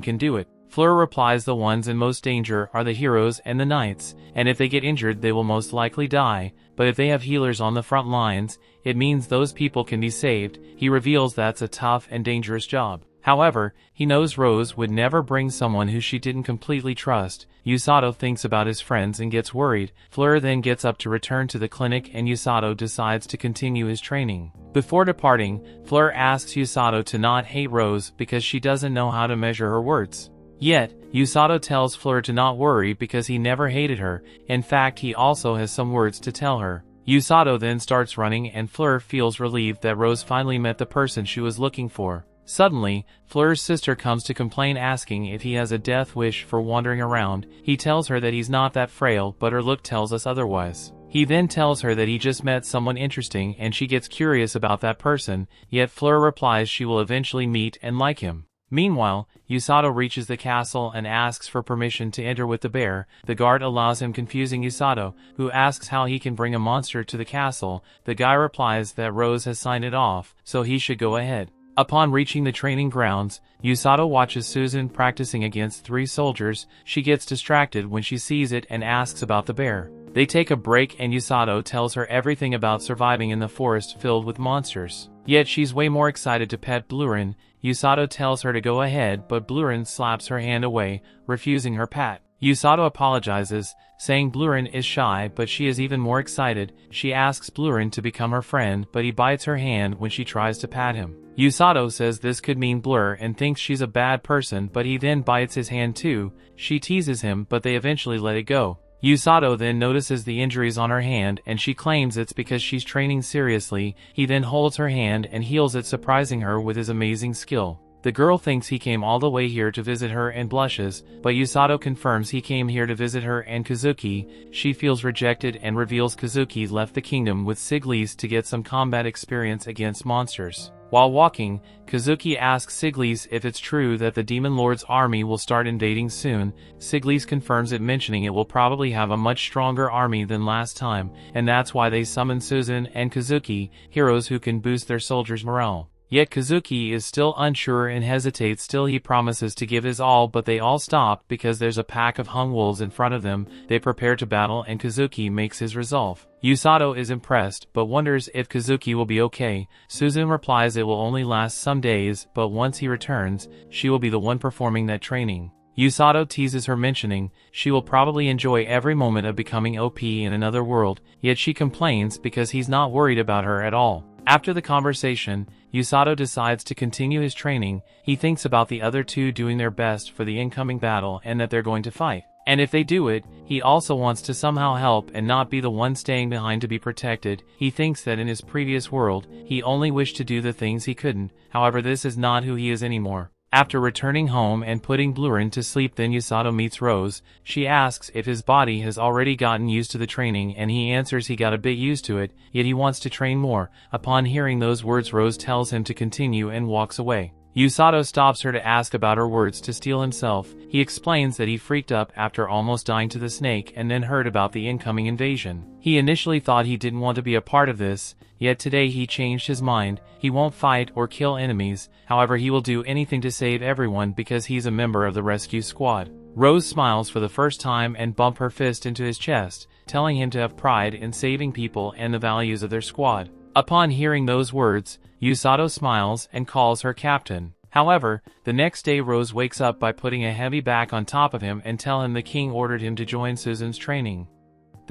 can do it. Fleur replies the ones in most danger are the heroes and the knights, and if they get injured they will most likely die, but if they have healers on the front lines, it means those people can be saved. He reveals that's a tough and dangerous job. However, he knows Rose would never bring someone who she didn't completely trust. Usato thinks about his friends and gets worried. Fleur then gets up to return to the clinic and Usato decides to continue his training. Before departing, Fleur asks Usato to not hate Rose because she doesn't know how to measure her words. Yet, Usato tells Fleur to not worry because he never hated her. In fact, he also has some words to tell her. Usato then starts running and Fleur feels relieved that Rose finally met the person she was looking for. Suddenly, Fleur's sister comes to complain asking if he has a death wish for wandering around. He tells her that he's not that frail, but her look tells us otherwise. He then tells her that he just met someone interesting and she gets curious about that person, yet Fleur replies she will eventually meet and like him. Meanwhile, Usato reaches the castle and asks for permission to enter with the bear. The guard allows him, confusing Usato, who asks how he can bring a monster to the castle. The guy replies that Rose has signed it off, so he should go ahead. Upon reaching the training grounds, Usato watches Susan practicing against 3 soldiers. She gets distracted when she sees it and asks about the bear. They take a break and Usato tells her everything about surviving in the forest filled with monsters. Yet she's way more excited to pet Blurin. Usato tells her to go ahead, but Blurin slaps her hand away, refusing her pat. Usato apologizes, saying Blurin is shy, but she is even more excited. She asks Blurin to become her friend, but he bites her hand when she tries to pat him. Usato says this could mean Blur and thinks she's a bad person, but he then bites his hand too. She teases him, but they eventually let it go. Usato then notices the injuries on her hand and she claims it's because she's training seriously. He then holds her hand and heals it, surprising her with his amazing skill. The girl thinks he came all the way here to visit her and blushes, but Usato confirms he came here to visit her and Kazuki. She feels rejected and reveals Kazuki left the kingdom with Siglise to get some combat experience against monsters. While walking, Kazuki asks Siglise if it's true that the Demon Lord's army will start invading soon. Siglise confirms it, mentioning it will probably have a much stronger army than last time, and that's why they summon Susan and Kazuki, heroes who can boost their soldiers' morale. Yet Kazuki is still unsure and hesitates. Still, he promises to give his all, but they all stop because there's a pack of hung wolves in front of them. They prepare to battle and Kazuki makes his resolve. Usato is impressed, but wonders if Kazuki will be okay. Susan replies it will only last some days, but once he returns, she will be the one performing that training. Usato teases her, mentioning she will probably enjoy every moment of becoming OP in another world, yet she complains because he's not worried about her at all. After the conversation, Usato decides to continue his training. He thinks about the other two doing their best for the incoming battle and that they're going to fight. And if they do it, he also wants to somehow help and not be the one staying behind to be protected. He thinks that in his previous world, he only wished to do the things he couldn't. However, this is not who he is anymore. After returning home and putting Blurin to sleep, then Usato meets Rose. She asks if his body has already gotten used to the training and he answers he got a bit used to it, yet he wants to train more. Upon hearing those words, Rose tells him to continue and walks away. Usato stops her to ask about her words to steel himself. He explains that he freaked up after almost dying to the snake and then heard about the incoming invasion. He initially thought he didn't want to be a part of this, yet today he changed his mind. He won't fight or kill enemies, however he will do anything to save everyone because he's a member of the rescue squad. Rose smiles for the first time and bumps her fist into his chest, telling him to have pride in saving people and the values of their squad. Upon hearing those words, Usato smiles and calls her captain. However, the next day Rose wakes up by putting a heavy bag on top of him and tell him the king ordered him to join Susan's training.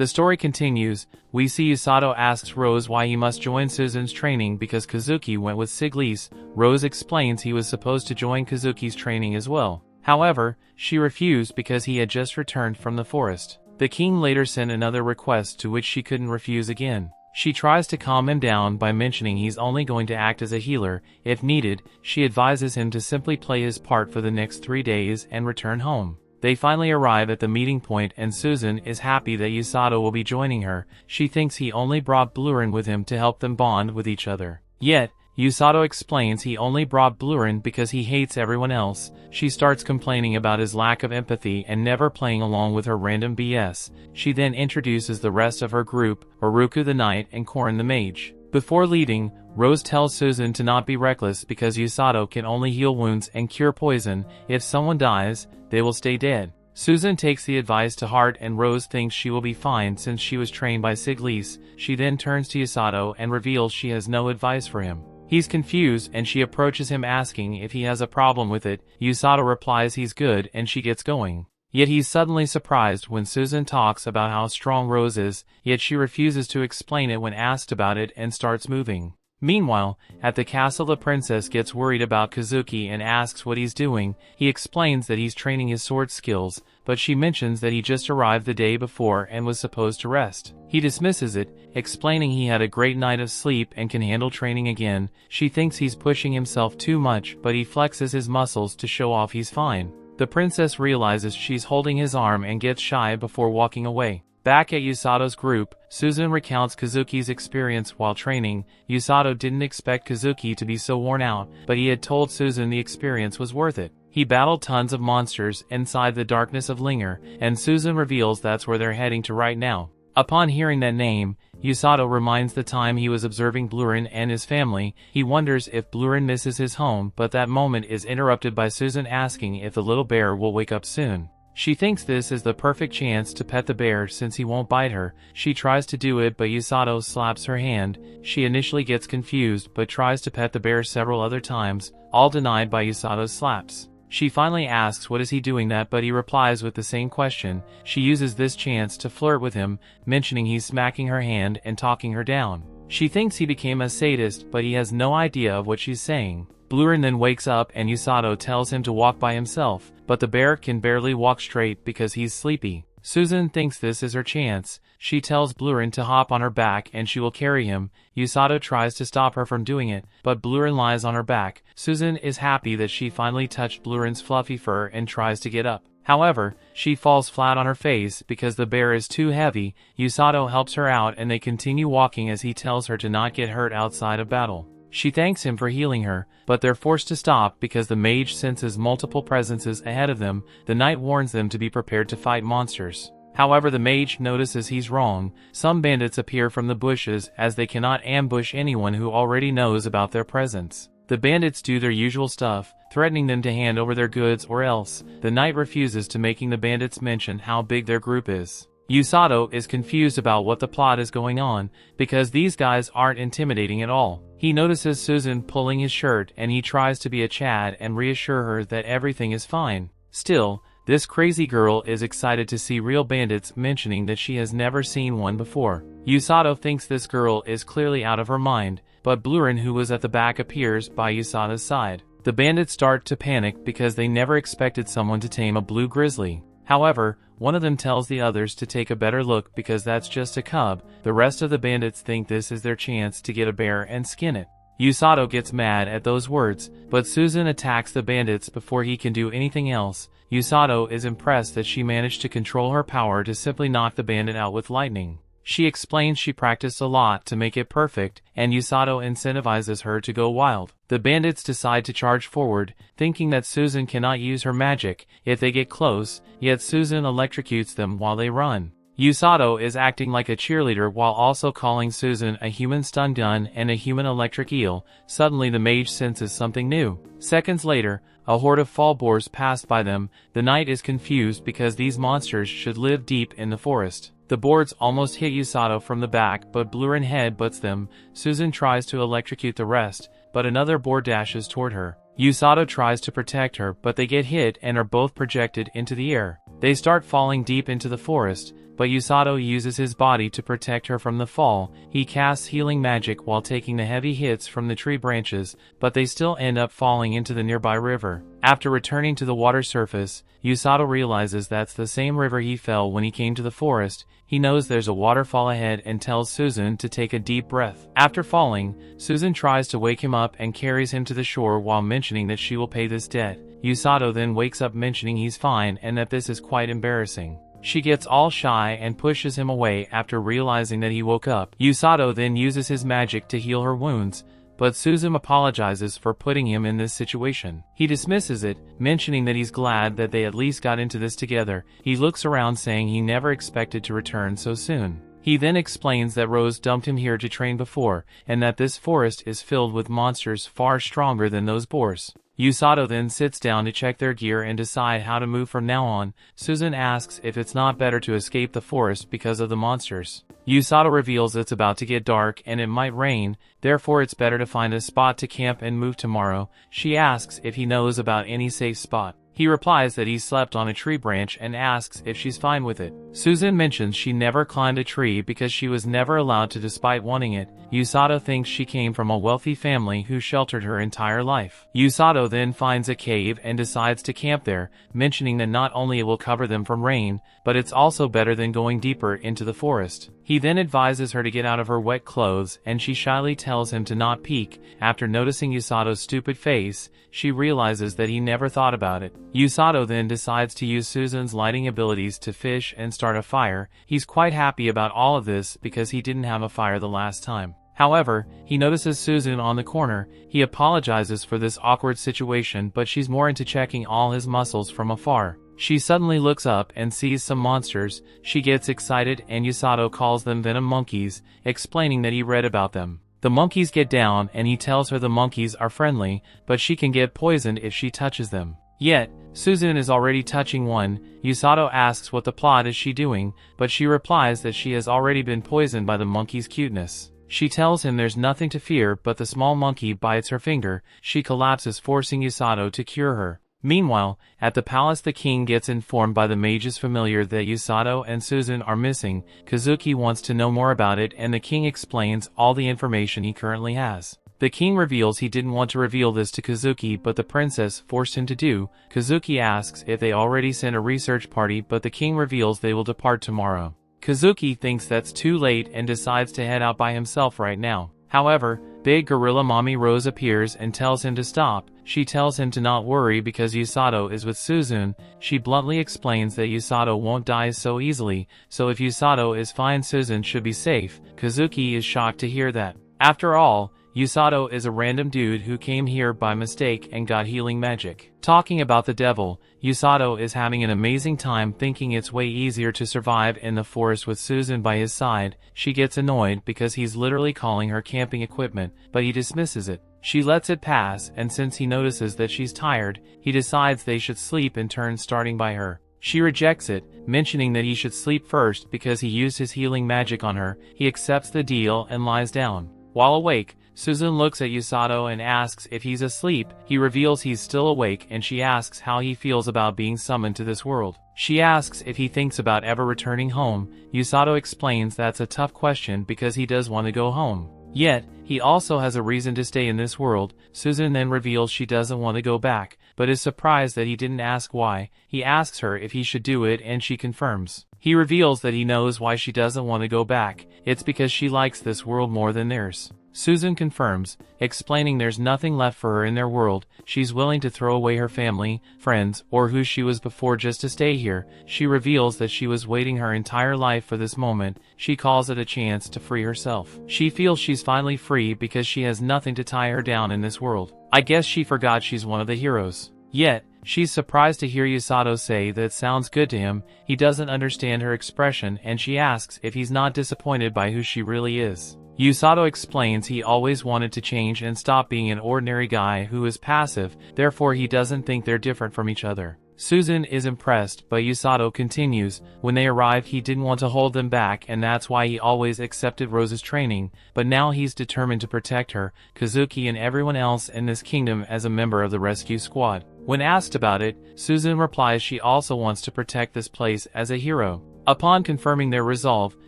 The story continues. We see Usato asks Rose why he must join Susan's training because Kazuki went with Siglise. Rose explains he was supposed to join Kazuki's training as well. However, she refused because he had just returned from the forest. The king later sent another request to which she couldn't refuse again. She tries to calm him down by mentioning he's only going to act as a healer. If needed, she advises him to simply play his part for the next 3 days and return home. They finally arrive at the meeting point and Susan is happy that Usato will be joining her. She thinks he only brought Blurin with him to help them bond with each other. Yet, Usato explains he only brought Blurin because he hates everyone else. She starts complaining about his lack of empathy and never playing along with her random BS. She then introduces the rest of her group, Oruku the Knight and Korin the Mage. Before leaving, Rose tells Susan to not be reckless because Usato can only heal wounds and cure poison. If someone dies, they will stay dead. Susan takes the advice to heart and Rose thinks she will be fine since she was trained by Siglise. She then turns to Usato and reveals she has no advice for him. He's confused and she approaches him asking if he has a problem with it. Usato replies he's good and she gets going. Yet he's suddenly surprised when Susan talks about how strong Rose is, yet she refuses to explain it when asked about it and starts moving. Meanwhile, at the castle the princess gets worried about Kazuki and asks what he's doing. He explains that he's training his sword skills, but she mentions that he just arrived the day before and was supposed to rest. He dismisses it, explaining he had a great night of sleep and can handle training again. She thinks he's pushing himself too much, but he flexes his muscles to show off he's fine. The princess realizes she's holding his arm and gets shy before walking away. Back at Usato's group, Susan recounts Kazuki's experience while training. Usato didn't expect Kazuki to be so worn out, but he had told Susan the experience was worth it. He battled tons of monsters inside the darkness of Linger, and Susan reveals that's where they're heading to right now. Upon hearing that name, Usato reminds the time he was observing Blurin and his family. He wonders if Blurin misses his home, but that moment is interrupted by Susan asking if the little bear will wake up soon. She thinks this is the perfect chance to pet the bear since he won't bite her. She tries to do it but Usato slaps her hand. She initially gets confused but tries to pet the bear several other times, all denied by Usato's slaps. She finally asks what is he doing that but he replies with the same question. She uses this chance to flirt with him, mentioning he's smacking her hand and talking her down. She thinks he became a sadist but he has no idea of what she's saying. Blurin then wakes up and Usato tells him to walk by himself, but the bear can barely walk straight because he's sleepy. Susan thinks this is her chance. She tells Blurin to hop on her back and she will carry him. Usato tries to stop her from doing it, but Blurin lies on her back. Susan is happy that she finally touched Blurin's fluffy fur and tries to get up. However, she falls flat on her face because the bear is too heavy. Usato helps her out and they continue walking as he tells her to not get hurt outside of battle. She thanks him for healing her, but they're forced to stop because the mage senses multiple presences ahead of them. The knight warns them to be prepared to fight monsters. However, the mage notices he's wrong. Some bandits appear from the bushes as they cannot ambush anyone who already knows about their presence. The bandits do their usual stuff, threatening them to hand over their goods or else. The knight refuses to, making the bandits mention how big their group is. Usato is confused about what the plot is going on, because these guys aren't intimidating at all. He notices Susan pulling his shirt and he tries to be a Chad and reassure her that everything is fine. Still, this crazy girl is excited to see real bandits, mentioning that she has never seen one before. Usato thinks this girl is clearly out of her mind, but Blurin, who was at the back, appears by Usato's side. The bandits start to panic because they never expected someone to tame a blue grizzly. However, one of them tells the others to take a better look because that's just a cub. The rest of the bandits think this is their chance to get a bear and skin it. Usato gets mad at those words, but Susan attacks the bandits before he can do anything else. Usato is impressed that she managed to control her power to simply knock the bandit out with lightning. She explains she practiced a lot to make it perfect, and Usato incentivizes her to go wild. The bandits decide to charge forward, thinking that Susan cannot use her magic if they get close, yet Susan electrocutes them while they run. Usato is acting like a cheerleader while also calling Susan a human stun gun and a human electric eel. Suddenly the mage senses something new. Seconds later, a horde of fall boars passed by them. The knight is confused because these monsters should live deep in the forest. The boards almost hit Usato from the back, but Blurin headbutts them. Susan tries to electrocute the rest, but another boar dashes toward her. Usato tries to protect her, but they get hit and are both projected into the air. They start falling deep into the forest, but Usato uses his body to protect her from the fall. He casts healing magic while taking the heavy hits from the tree branches, but they still end up falling into the nearby river. After returning to the water surface, Usato realizes that's the same river he fell when he came to the forest. He knows there's a waterfall ahead and tells Susan to take a deep breath. After falling, Susan tries to wake him up and carries him to the shore while mentioning that she will pay this debt. Usato then wakes up mentioning he's fine and that this is quite embarrassing. She gets all shy and pushes him away after realizing that he woke up. Usato then uses his magic to heal her wounds, but Susan apologizes for putting him in this situation. He dismisses it, mentioning that he's glad that they at least got into this together. He looks around saying he never expected to return so soon. He then explains that Rose dumped him here to train before, and that this forest is filled with monsters far stronger than those boars. Usato then sits down to check their gear and decide how to move from now on. Susan asks if it's not better to escape the forest because of the monsters. Usato reveals it's about to get dark and it might rain, therefore it's better to find a spot to camp and move tomorrow. She asks if he knows about any safe spot. He replies that he slept on a tree branch and asks if she's fine with it. Susan mentions she never climbed a tree because she was never allowed to despite wanting it. Usato thinks she came from a wealthy family who sheltered her entire life. Usato then finds a cave and decides to camp there, mentioning that not only it will cover them from rain, but it's also better than going deeper into the forest. He then advises her to get out of her wet clothes and she shyly tells him to not peek. After noticing Usato's stupid face, she realizes that he never thought about it. Usato then decides to use Susan's lighting abilities to fish and start a fire. He's quite happy about all of this because he didn't have a fire the last time. However, he notices Susan on the corner. He apologizes for this awkward situation, but she's more into checking all his muscles from afar. She suddenly looks up and sees some monsters. She gets excited and Usato calls them venom monkeys, explaining that he read about them. The monkeys get down and he tells her the monkeys are friendly, but she can get poisoned if she touches them. Yet, Susan is already touching one. Usato asks what the plot is she doing, but she replies that she has already been poisoned by the monkey's cuteness. She tells him there's nothing to fear, but the small monkey bites her finger. She collapses, forcing Usato to cure her. Meanwhile, at the palace, the king gets informed by the mage's familiar that Usato and Susan are missing. Kazuki wants to know more about it and the king explains all the information he currently has. The king reveals he didn't want to reveal this to Kazuki, but the princess forced him to do. Kazuki asks if they already sent a research party, but the king reveals they will depart tomorrow. Kazuki thinks that's too late and decides to head out by himself right now. However, big gorilla mommy Rose appears and tells him to stop. She tells him to not worry because Usato is with Susan. She bluntly explains that Usato won't die so easily, so if Usato is fine, Susan should be safe. Kazuki is shocked to hear that. After all, Usato is a random dude who came here by mistake and got healing magic. Talking about the devil, Usato is having an amazing time thinking it's way easier to survive in the forest with Susan by his side. She gets annoyed because he's literally calling her camping equipment, but he dismisses it. She lets it pass, and since he notices that she's tired, he decides they should sleep in turn, starting by her. She rejects it, mentioning that he should sleep first because he used his healing magic on her. He accepts the deal and lies down. While awake, Susan looks at Usato and asks if he's asleep. He reveals he's still awake and she asks how he feels about being summoned to this world. She asks if he thinks about ever returning home. Usato explains that's a tough question because he does want to go home. Yet, he also has a reason to stay in this world. Susan then reveals she doesn't want to go back, but is surprised that he didn't ask why. He asks her if he should do it and she confirms. He reveals that he knows why she doesn't want to go back. It's because she likes this world more than theirs. Susan confirms, explaining there's nothing left for her in their world. She's willing to throw away her family, friends, or who she was before just to stay here. She reveals that she was waiting her entire life for this moment. She calls it a chance to free herself. She feels she's finally free because she has nothing to tie her down in this world. I guess she forgot she's one of the heroes. Yet, she's surprised to hear Usato say that it sounds good to him. He doesn't understand her expression and she asks if he's not disappointed by who she really is. Usato explains he always wanted to change and stop being an ordinary guy who is passive, therefore he doesn't think they're different from each other. Susan is impressed, but Usato continues. When they arrived, he didn't want to hold them back and that's why he always accepted Rose's training, but now he's determined to protect her, Kazuki and everyone else in this kingdom as a member of the rescue squad. When asked about it, Susan replies she also wants to protect this place as a hero. Upon confirming their resolve,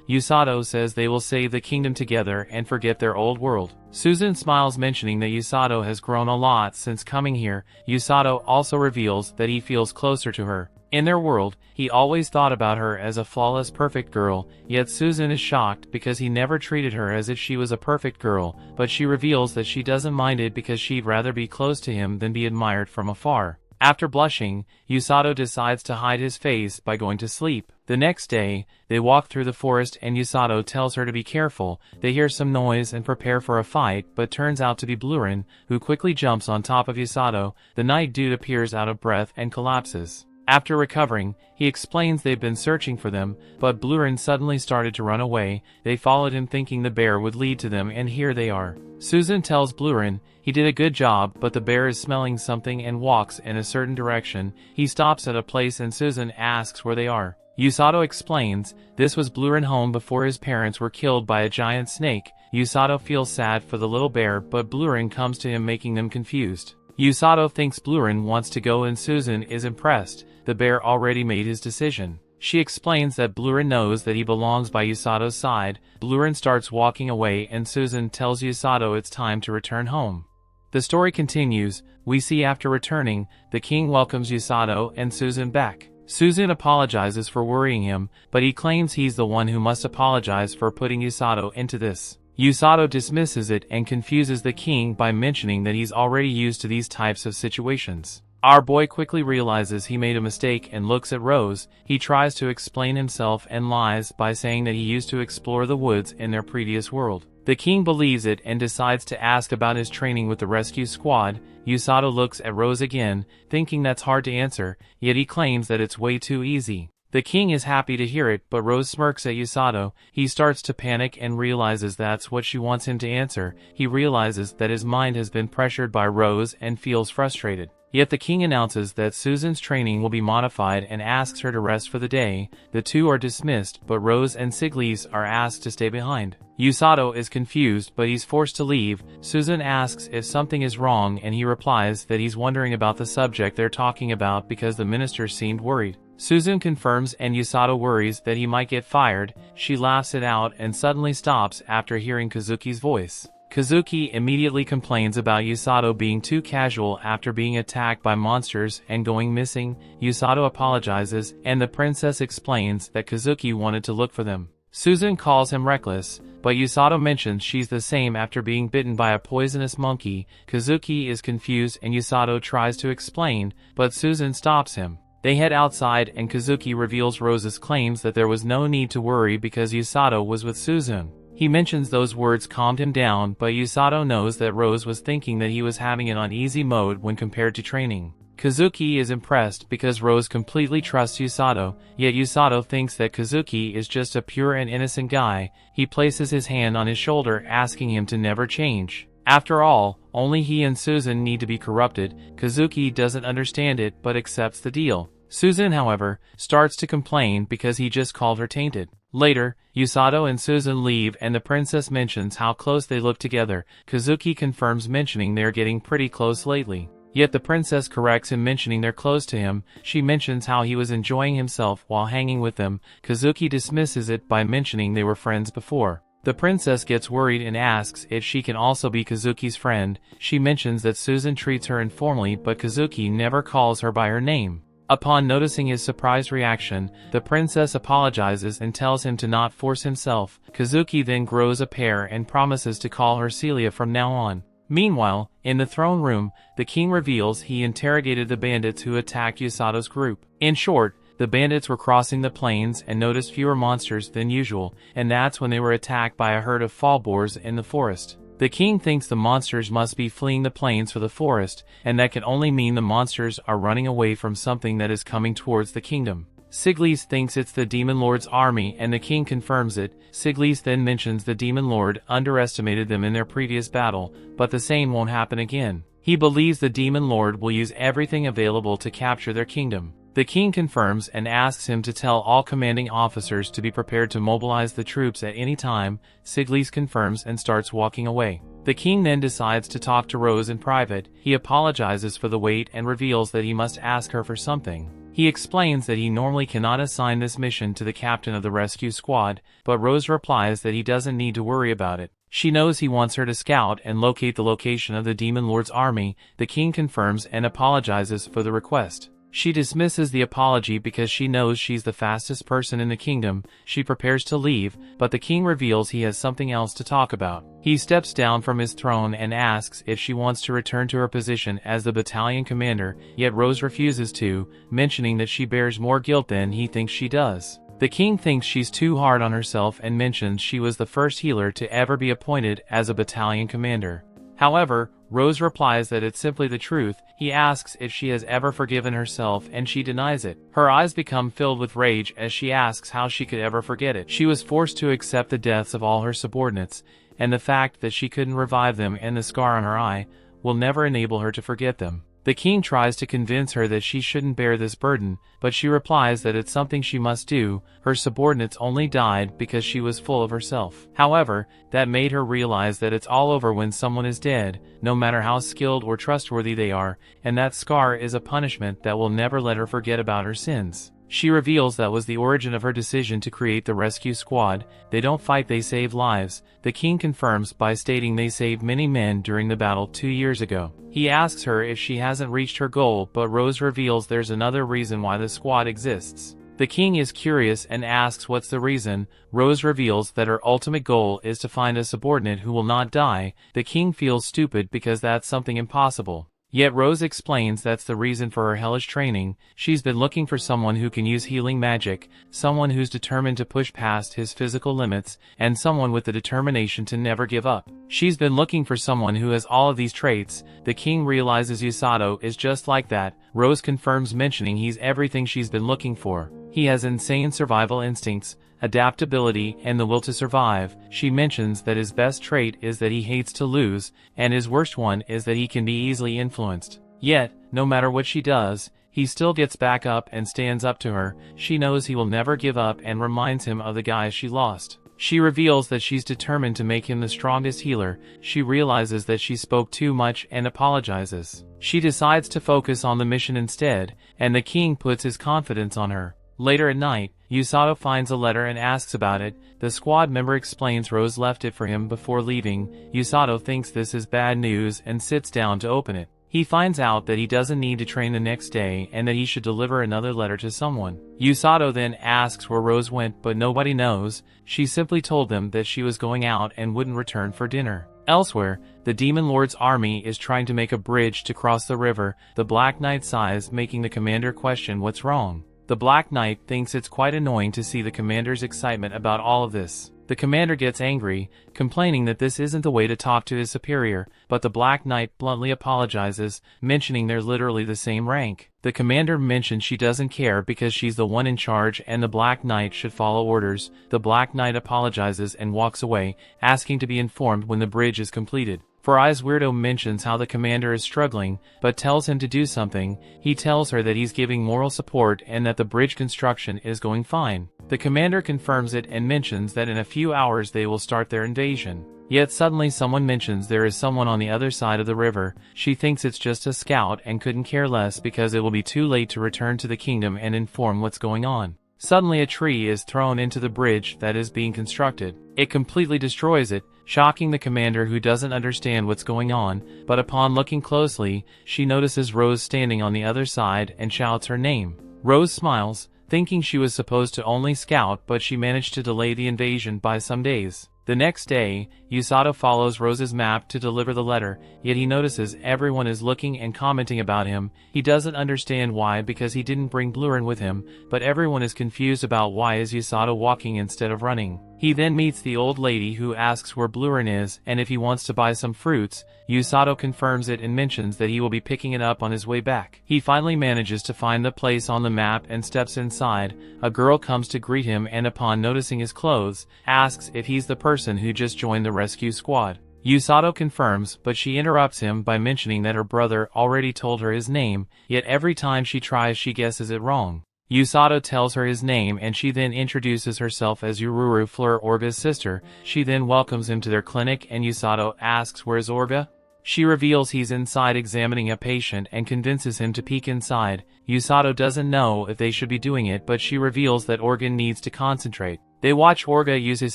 Usato says they will save the kingdom together and forget their old world. Susan smiles, mentioning that Usato has grown a lot since coming here. Usato also reveals that he feels closer to her. In their world, he always thought about her as a flawless, perfect girl, yet Susan is shocked because he never treated her as if she was a perfect girl, but she reveals that she doesn't mind it because she'd rather be close to him than be admired from afar. After blushing, Usato decides to hide his face by going to sleep. The next day, they walk through the forest and Usato tells her to be careful. They hear some noise and prepare for a fight, but turns out to be Blurin, who quickly jumps on top of Usato. The night dude appears out of breath and collapses. After recovering, he explains they've been searching for them, but Blurin suddenly started to run away. They followed him thinking the bear would lead to them, and here they are. Susan tells Blurin he did a good job, but the bear is smelling something and walks in a certain direction. He stops at a place and Susan asks where they are. Usato explains this was Blurin's home before his parents were killed by a giant snake. Usato feels sad for the little bear, but Blurin comes to him, making them confused. Usato thinks Blurin wants to go and Susan is impressed. The bear already made his decision. She explains that Blurin knows that he belongs by Usato's side. Blurin starts walking away and Susan tells Usato it's time to return home. The story continues. We see after returning, the king welcomes Usato and Susan back. Susan apologizes for worrying him, but he claims he's the one who must apologize for putting Usato into this. Usato dismisses it and confuses the king by mentioning that he's already used to these types of situations. Our boy quickly realizes he made a mistake and looks at Rose. He tries to explain himself and lies by saying that he used to explore the woods in their previous world. The king believes it and decides to ask about his training with the rescue squad. Usato looks at Rose again, thinking that's hard to answer, yet he claims that it's way too easy. The king is happy to hear it, but Rose smirks at Usato. He starts to panic and realizes that's what she wants him to answer. He realizes that his mind has been pressured by Rose and feels frustrated. Yet the king announces that Susan's training will be modified and asks her to rest for the day. The two are dismissed, but Rose and Siglis are asked to stay behind. Usato is confused, but he's forced to leave. Susan asks if something is wrong and he replies that he's wondering about the subject they're talking about because the minister seemed worried. Susan confirms and Usato worries that he might get fired. She laughs it out and suddenly stops after hearing Kazuki's voice. Kazuki immediately complains about Usato being too casual after being attacked by monsters and going missing. Usato apologizes, and the princess explains that Kazuki wanted to look for them. Susan calls him reckless, but Usato mentions she's the same after being bitten by a poisonous monkey. Kazuki is confused and Usato tries to explain, but Susan stops him. They head outside and Kazuki reveals Rose's claims that there was no need to worry because Usato was with Susan. He mentions those words calmed him down, but Usato knows that Rose was thinking that he was having it on easy mode when compared to training. Kazuki is impressed because Rose completely trusts Usato, yet Usato thinks that Kazuki is just a pure and innocent guy. He places his hand on his shoulder, asking him to never change. After all, only he and Susan need to be corrupted. Kazuki doesn't understand it but accepts the deal. Susan, however, starts to complain because he just called her tainted. Later, Usato and Susan leave and the princess mentions how close they look together. Kazuki confirms, mentioning they're getting pretty close lately. Yet the princess corrects him, mentioning they're close to him. She mentions how he was enjoying himself while hanging with them. Kazuki dismisses it by mentioning they were friends before. The princess gets worried and asks if she can also be Kazuki's friend. She mentions that Susan treats her informally, but Kazuki never calls her by her name. Upon noticing his surprised reaction, the princess apologizes and tells him to not force himself. Kazuki then grows a pair and promises to call her Celia from now on. Meanwhile, in the throne room, the king reveals he interrogated the bandits who attacked Usato's group. In short, the bandits were crossing the plains and noticed fewer monsters than usual, and that's when they were attacked by a herd of fall boars in the forest. The king thinks the monsters must be fleeing the plains for the forest, and that can only mean the monsters are running away from something that is coming towards the kingdom. Siglis thinks it's the Demon Lord's army and the king confirms it. Siglis then mentions the Demon Lord underestimated them in their previous battle, but the same won't happen again. He believes the Demon Lord will use everything available to capture their kingdom. The king confirms and asks him to tell all commanding officers to be prepared to mobilize the troops at any time. Siglis confirms and starts walking away. The king then decides to talk to Rose in private. He apologizes for the wait and reveals that he must ask her for something. He explains that he normally cannot assign this mission to the captain of the rescue squad, but Rose replies that he doesn't need to worry about it. She knows he wants her to scout and locate the location of the Demon Lord's army. The king confirms and apologizes for the request. She dismisses the apology because she knows she's the fastest person in the kingdom. She prepares to leave, but the king reveals he has something else to talk about. He steps down from his throne and asks if she wants to return to her position as the battalion commander, yet Rose refuses to, mentioning that she bears more guilt than he thinks she does. The king thinks she's too hard on herself and mentions she was the first healer to ever be appointed as a battalion commander. However, Rose replies that it's simply the truth. He asks if she has ever forgiven herself and she denies it. Her eyes become filled with rage as she asks how she could ever forget it. She was forced to accept the deaths of all her subordinates, and the fact that she couldn't revive them and the scar on her eye will never enable her to forget them. The king tries to convince her that she shouldn't bear this burden, but she replies that it's something she must do. Her subordinates only died because she was full of herself. However, that made her realize that it's all over when someone is dead, no matter how skilled or trustworthy they are, and that scar is a punishment that will never let her forget about her sins. She reveals that was the origin of her decision to create the rescue squad. They don't fight, they save lives. The king confirms by stating they saved many men during the battle 2 years ago. He asks her if she hasn't reached her goal, but Rose reveals there's another reason why the squad exists. The king is curious and asks what's the reason. Rose reveals that her ultimate goal is to find a subordinate who will not die. The king feels stupid because that's something impossible. Yet Rose explains that's the reason for her hellish training. She's been looking for someone who can use healing magic, someone who's determined to push past his physical limits, and someone with the determination to never give up. She's been looking for someone who has all of these traits. The king realizes Usato is just like that. Rose confirms, mentioning he's everything she's been looking for. He has insane survival instincts, adaptability, and the will to survive. She mentions that his best trait is that he hates to lose, and his worst one is that he can be easily influenced. Yet, no matter what she does, he still gets back up and stands up to her. She knows he will never give up and reminds him of the guys she lost. She reveals that she's determined to make him the strongest healer. She realizes that she spoke too much and apologizes. She decides to focus on the mission instead, and the king puts his confidence on her. Later at night, Usato finds a letter and asks about it. The squad member explains Rose left it for him before leaving. Usato thinks this is bad news and sits down to open it. He finds out that he doesn't need to train the next day and that he should deliver another letter to someone. Usato then asks where Rose went, but nobody knows. She simply told them that she was going out and wouldn't return for dinner. Elsewhere, the Demon Lord's army is trying to make a bridge to cross the river. The Black Knight sighs, making the commander question what's wrong. The Black Knight thinks it's quite annoying to see the commander's excitement about all of this. The commander gets angry, complaining that this isn't the way to talk to his superior, but the Black Knight bluntly apologizes, mentioning they're literally the same rank. The commander mentions she doesn't care because she's the one in charge and the Black Knight should follow orders. The Black Knight apologizes and walks away, asking to be informed when the bridge is completed. For Eyes Weirdo mentions how the commander is struggling, but tells him to do something. He tells her that he's giving moral support and that the bridge construction is going fine. The commander confirms it and mentions that in a few hours they will start their invasion. Yet suddenly someone mentions there is someone on the other side of the river. She thinks it's just a scout and couldn't care less because it will be too late to return to the kingdom and inform what's going on. Suddenly a tree is thrown into the bridge that is being constructed. It completely destroys it, shocking the commander, who doesn't understand what's going on, but upon looking closely, she notices Rose standing on the other side and shouts her name. Rose smiles, thinking she was supposed to only scout, but she managed to delay the invasion by some days. The next day, Usato follows Rose's map to deliver the letter, yet he notices everyone is looking and commenting about him. He doesn't understand why because he didn't bring Blurin with him, but everyone is confused about why is Usato walking instead of running. He then meets the old lady who asks where Blurin is and if he wants to buy some fruits. Usato confirms it and mentions that he will be picking it up on his way back. He finally manages to find the place on the map and steps inside. A girl comes to greet him and upon noticing his clothes, asks if he's the person who just joined the rescue squad. Usato confirms, but she interrupts him by mentioning that her brother already told her his name, yet every time she tries she guesses it wrong. Usato tells her his name and she then introduces herself as Ururu, Fleur Orga's sister. She then welcomes him to their clinic and Usato asks where's Orga? She reveals he's inside examining a patient and convinces him to peek inside. Usato doesn't know if they should be doing it, but she reveals that Organ needs to concentrate. They watch Orga use his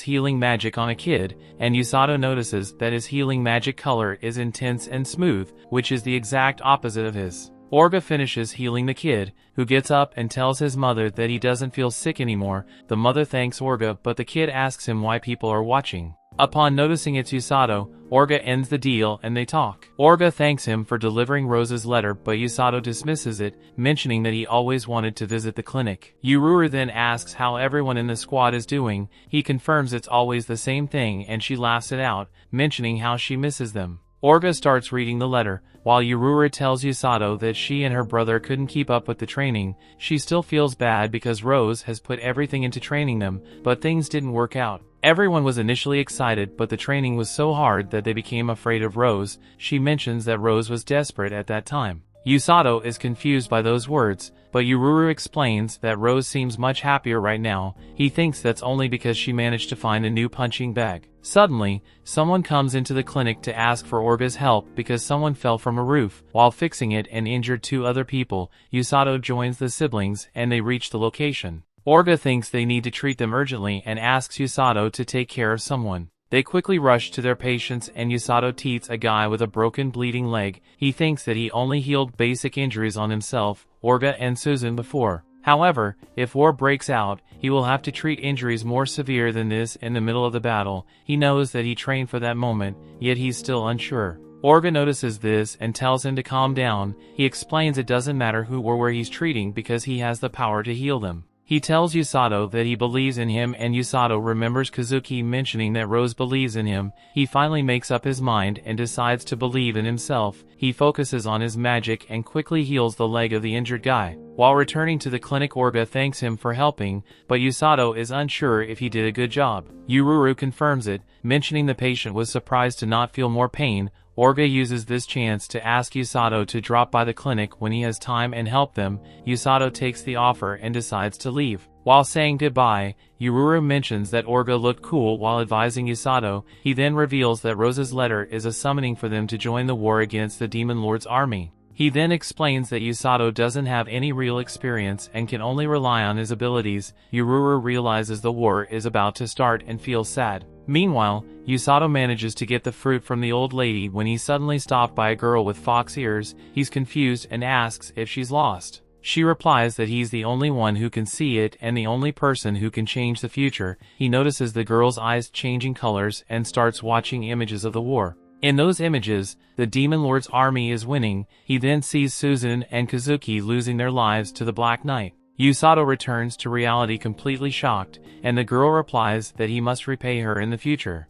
healing magic on a kid, and Usato notices that his healing magic color is intense and smooth, which is the exact opposite of his. Orga finishes healing the kid, who gets up and tells his mother that he doesn't feel sick anymore. The mother thanks Orga, but the kid asks him why people are watching. Upon noticing it's Usato, Orga ends the deal and they talk. Orga thanks him for delivering Rose's letter, but Usato dismisses it, mentioning that he always wanted to visit the clinic. Ururu then asks how everyone in the squad is doing. He confirms it's always the same thing and she laughs it out, mentioning how she misses them. Orga starts reading the letter. While Ururu tells Usato that she and her brother couldn't keep up with the training, she still feels bad because Rose has put everything into training them, but things didn't work out. Everyone was initially excited, but the training was so hard that they became afraid of Rose. She mentions that Rose was desperate at that time. Usato is confused by those words, but Ururu explains that Rose seems much happier right now. He thinks that's only because she managed to find a new punching bag. Suddenly, someone comes into the clinic to ask for Orga's help because someone fell from a roof while fixing it and injured 2 other people. Usato joins the siblings and they reach the location. Orga thinks they need to treat them urgently and asks Usato to take care of someone. They quickly rush to their patients and Usato treats a guy with a broken bleeding leg. He thinks that he only healed basic injuries on himself, Orga and Susan before. However, if war breaks out, he will have to treat injuries more severe than this in the middle of the battle. He knows that he trained for that moment, yet he's still unsure. Orga notices this and tells him to calm down. He explains it doesn't matter who or where he's treating because he has the power to heal them. He tells Usato that he believes in him and Usato remembers Kazuki mentioning that Rose believes in him. He finally makes up his mind and decides to believe in himself. He focuses on his magic and quickly heals the leg of the injured guy. While returning to the clinic, Orga thanks him for helping, but Usato is unsure if he did a good job. Ururu confirms it, mentioning the patient was surprised to not feel more pain. Orga uses this chance to ask Usato to drop by the clinic when he has time and help them. Usato takes the offer and decides to leave. While saying goodbye, Ururu mentions that Orga looked cool while advising Usato. He then reveals that Rose's letter is a summoning for them to join the war against the Demon Lord's army. He then explains that Usato doesn't have any real experience and can only rely on his abilities. Ururu realizes the war is about to start and feels sad. Meanwhile, Usato manages to get the fruit from the old lady when he's suddenly stopped by a girl with fox ears. He's confused and asks if she's lost. She replies that he's the only one who can see it and the only person who can change the future. He notices the girl's eyes changing colors and starts watching images of the war. In those images, the Demon Lord's army is winning. He then sees Susan and Kazuki losing their lives to the Black Knight. Usato returns to reality completely shocked, and the girl replies that he must repay her in the future.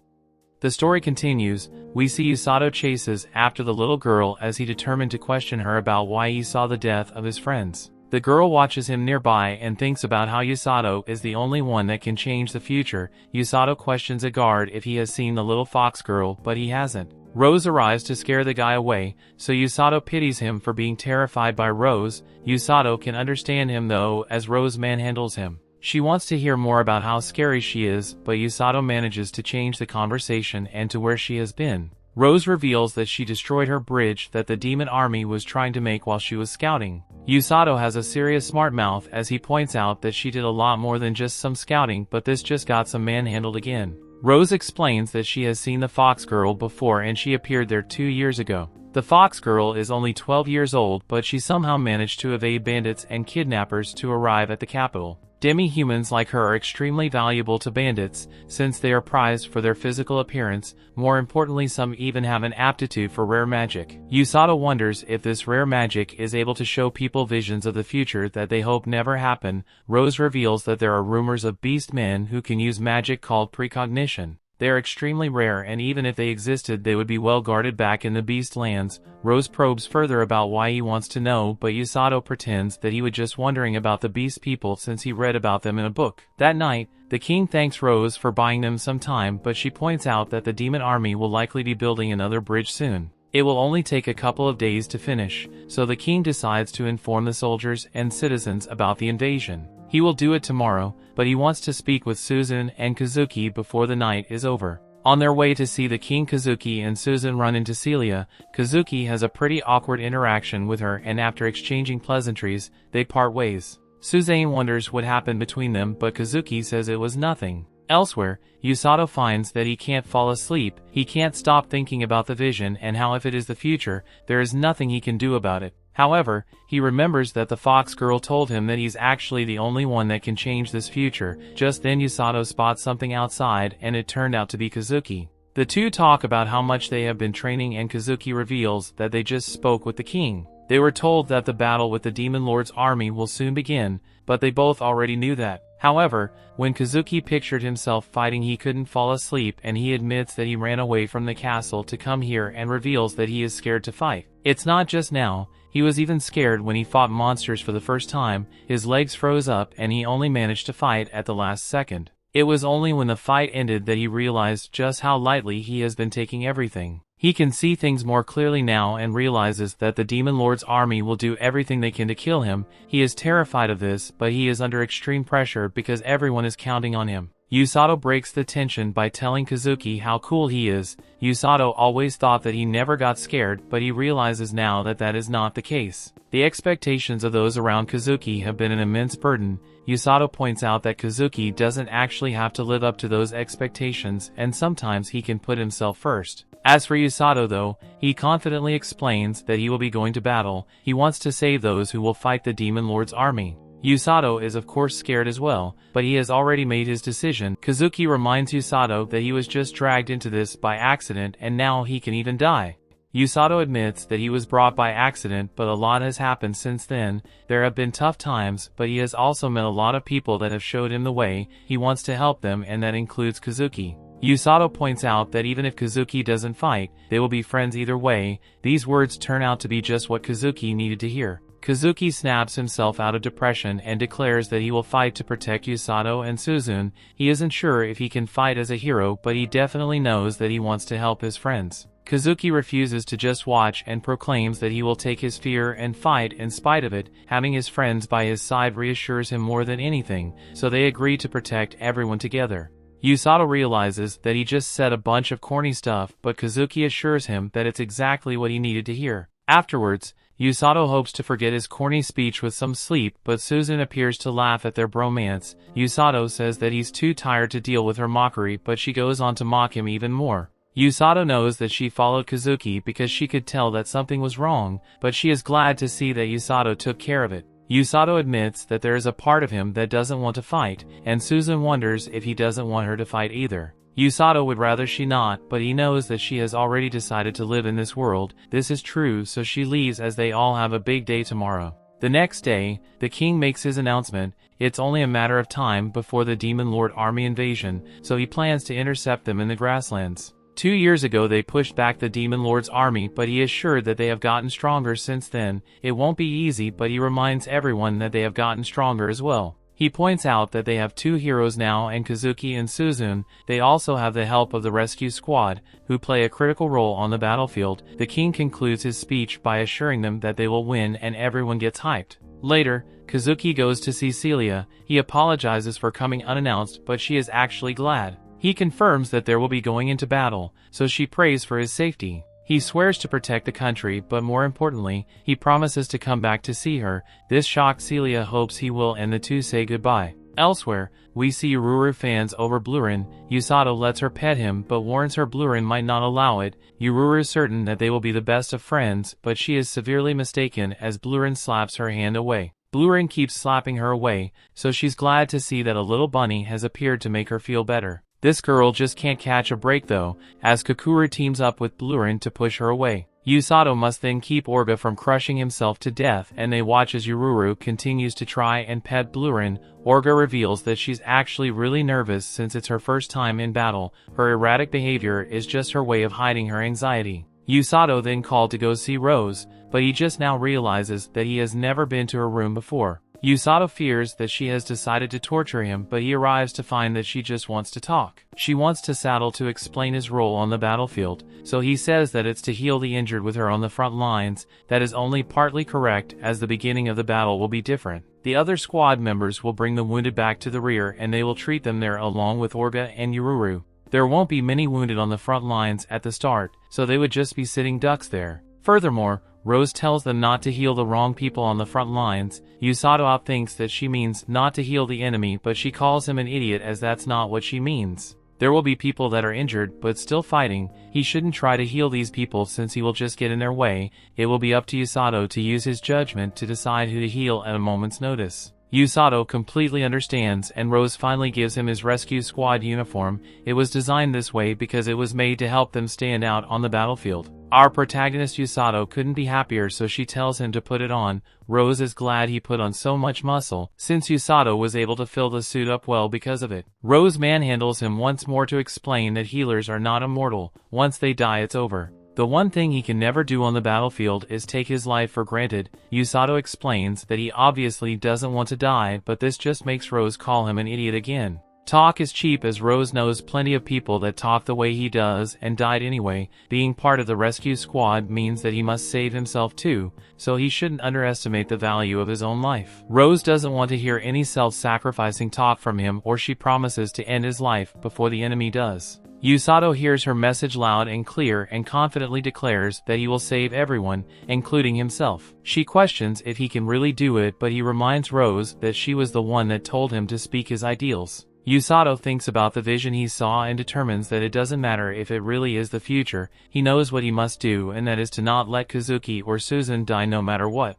The story continues. We see Usato chases after the little girl as he determined to question her about why he saw the death of his friends. The girl watches him nearby and thinks about how Usato is the only one that can change the future. Usato questions a guard if he has seen the little fox girl, but he hasn't. Rose arrives to scare the guy away, so Usato pities him for being terrified by Rose. Usato can understand him though, as Rose manhandles him. She wants to hear more about how scary she is, but Usato manages to change the conversation and to where she has been. Rose reveals that she destroyed her bridge that the demon army was trying to make while she was scouting. Usato has a serious smart mouth as he points out that she did a lot more than just some scouting, but this just got some manhandled again. Rose explains that she has seen the Fox Girl before and she appeared there 2 years ago. The Fox Girl is only 12 years old, but she somehow managed to evade bandits and kidnappers to arrive at the capital. Demi-humans like her are extremely valuable to bandits, since they are prized for their physical appearance. More importantly, some even have an aptitude for rare magic. Usato wonders if this rare magic is able to show people visions of the future that they hope never happen. Rose reveals that there are rumors of beast men who can use magic called precognition. They are extremely rare, and even if they existed they would be well guarded back in the beast lands. Rose probes further about why he wants to know, but Usato pretends that he was just wondering about the beast people since he read about them in a book. That night, the king thanks Rose for buying them some time, but she points out that the demon army will likely be building another bridge soon. It will only take a couple of days to finish, so the king decides to inform the soldiers and citizens about the invasion. He will do it tomorrow, but he wants to speak with Susan and Kazuki before the night is over. On their way to see the king, Kazuki and Susan run into Celia. Kazuki has a pretty awkward interaction with her, and after exchanging pleasantries, they part ways. Suzanne wonders what happened between them, but Kazuki says it was nothing. Elsewhere, Usato finds that he can't fall asleep. He can't stop thinking about the vision and how if it is the future, there is nothing he can do about it. However, he remembers that the fox girl told him that he's actually the only one that can change this future. Just then Usato spots something outside, and it turned out to be Kazuki. The two talk about how much they have been training, and Kazuki reveals that they just spoke with the king. They were told that the battle with the Demon Lord's army will soon begin, but they both already knew that. However, when Kazuki pictured himself fighting, he couldn't fall asleep, and he admits that he ran away from the castle to come here and reveals that he is scared to fight. It's not just now. He was even scared when he fought monsters for the first time. His legs froze up and he only managed to fight at the last second. It was only when the fight ended that he realized just how lightly he has been taking everything. He can see things more clearly now and realizes that the Demon Lord's army will do everything they can to kill him. He is terrified of this, but he is under extreme pressure because everyone is counting on him. Usato breaks the tension by telling Kazuki how cool he is. Usato always thought that he never got scared, but he realizes now that that is not the case. The expectations of those around Kazuki have been an immense burden. Usato points out that Kazuki doesn't actually have to live up to those expectations, and sometimes he can put himself first. As for Usato though, he confidently explains that he will be going to battle. He wants to save those who will fight the Demon Lord's army. Usato is of course scared as well, but he has already made his decision. Kazuki reminds Usato that he was just dragged into this by accident and now he can even die. Usato admits that he was brought by accident, but a lot has happened since then. There have been tough times, but he has also met a lot of people that have showed him the way. He wants to help them, and that includes Kazuki. Usato points out that even if Kazuki doesn't fight, they will be friends either way. These words turn out to be just what Kazuki needed to hear. Kazuki snaps himself out of depression and declares that he will fight to protect Usato and Susan. He isn't sure if he can fight as a hero, but he definitely knows that he wants to help his friends. Kazuki refuses to just watch and proclaims that he will take his fear and fight in spite of it. Having his friends by his side reassures him more than anything, so they agree to protect everyone together. Usato realizes that he just said a bunch of corny stuff, but Kazuki assures him that it's exactly what he needed to hear. Afterwards, Usato hopes to forget his corny speech with some sleep, but Susan appears to laugh at their bromance. Usato says that he's too tired to deal with her mockery, but she goes on to mock him even more. Usato knows that she followed Kazuki because she could tell that something was wrong, but she is glad to see that Usato took care of it. Usato admits that there is a part of him that doesn't want to fight, and Susan wonders if he doesn't want her to fight either. Usato would rather she not, but he knows that she has already decided to live in this world. This is true, so she leaves as they all have a big day tomorrow. The next day, the king makes his announcement. It's only a matter of time before the Demon Lord army invasion, so he plans to intercept them in the grasslands. 2 years ago they pushed back the Demon Lord's army, but he is sure that they have gotten stronger since then. It won't be easy, but he reminds everyone that they have gotten stronger as well. He points out that they have 2 heroes now, and Kazuki and Susan. They also have the help of the rescue squad, who play a critical role on the battlefield. The king concludes his speech by assuring them that they will win, and everyone gets hyped. Later, Kazuki goes to see Celia. He apologizes for coming unannounced, but she is actually glad. He confirms that there will be going into battle, so she prays for his safety. He swears to protect the country, but more importantly, he promises to come back to see her. This shocks Celia, hopes he will, and the two say goodbye. Elsewhere, we see Yururu fans over Blurin. Usato lets her pet him, but warns her Blurin might not allow it. Yururu is certain that they will be the best of friends, but she is severely mistaken as Blurin slaps her hand away. Blurin keeps slapping her away, so she's glad to see that a little bunny has appeared to make her feel better. This girl just can't catch a break though, as Kokuru teams up with Blurin to push her away. Usato must then keep Orga from crushing himself to death, and they watch as Yururu continues to try and pet Blurin. Orga reveals that she's actually really nervous since it's her first time in battle. Her erratic behavior is just her way of hiding her anxiety. Usato then called to go see Rose, but he just now realizes that he has never been to her room before. Usato fears that she has decided to torture him, but he arrives to find that she just wants to talk. She wants to Saddle to explain his role on the battlefield, so he says that it's to heal the injured with her on the front lines. That is only partly correct, as the beginning of the battle will be different. The other squad members will bring the wounded back to the rear, and they will treat them there along with Orga and Yururu. There won't be many wounded on the front lines at the start, so they would just be sitting ducks there. Furthermore, Rose tells them not to heal the wrong people on the front lines. Usato thinks that she means not to heal the enemy, but she calls him an idiot as that's not what she means. There will be people that are injured but still fighting. He shouldn't try to heal these people since he will just get in their way. It will be up to Usato to use his judgment to decide who to heal at a moment's notice. Usato completely understands, and Rose finally gives him his rescue squad uniform. It was designed this way because it was made to help them stand out on the battlefield. Our protagonist Usato couldn't be happier, so she tells him to put it on. Rose is glad he put on so much muscle, since Usato was able to fill the suit up well because of it. Rose manhandles him once more to explain that healers are not immortal. Once they die, it's over. The one thing he can never do on the battlefield is take his life for granted. Usato explains that he obviously doesn't want to die, but this just makes Rose call him an idiot again. Talk is cheap, as Rose knows plenty of people that talk the way he does and died anyway. Being part of the rescue squad means that he must save himself too, so he shouldn't underestimate the value of his own life. Rose doesn't want to hear any self-sacrificing talk from him, or she promises to end his life before the enemy does. Usato hears her message loud and clear and confidently declares that he will save everyone, including himself. She questions if he can really do it, but he reminds Rose that she was the one that told him to speak his ideals. Usato thinks about the vision he saw and determines that it doesn't matter if it really is the future. He knows what he must do, and that is to not let Kazuki or Susan die no matter what.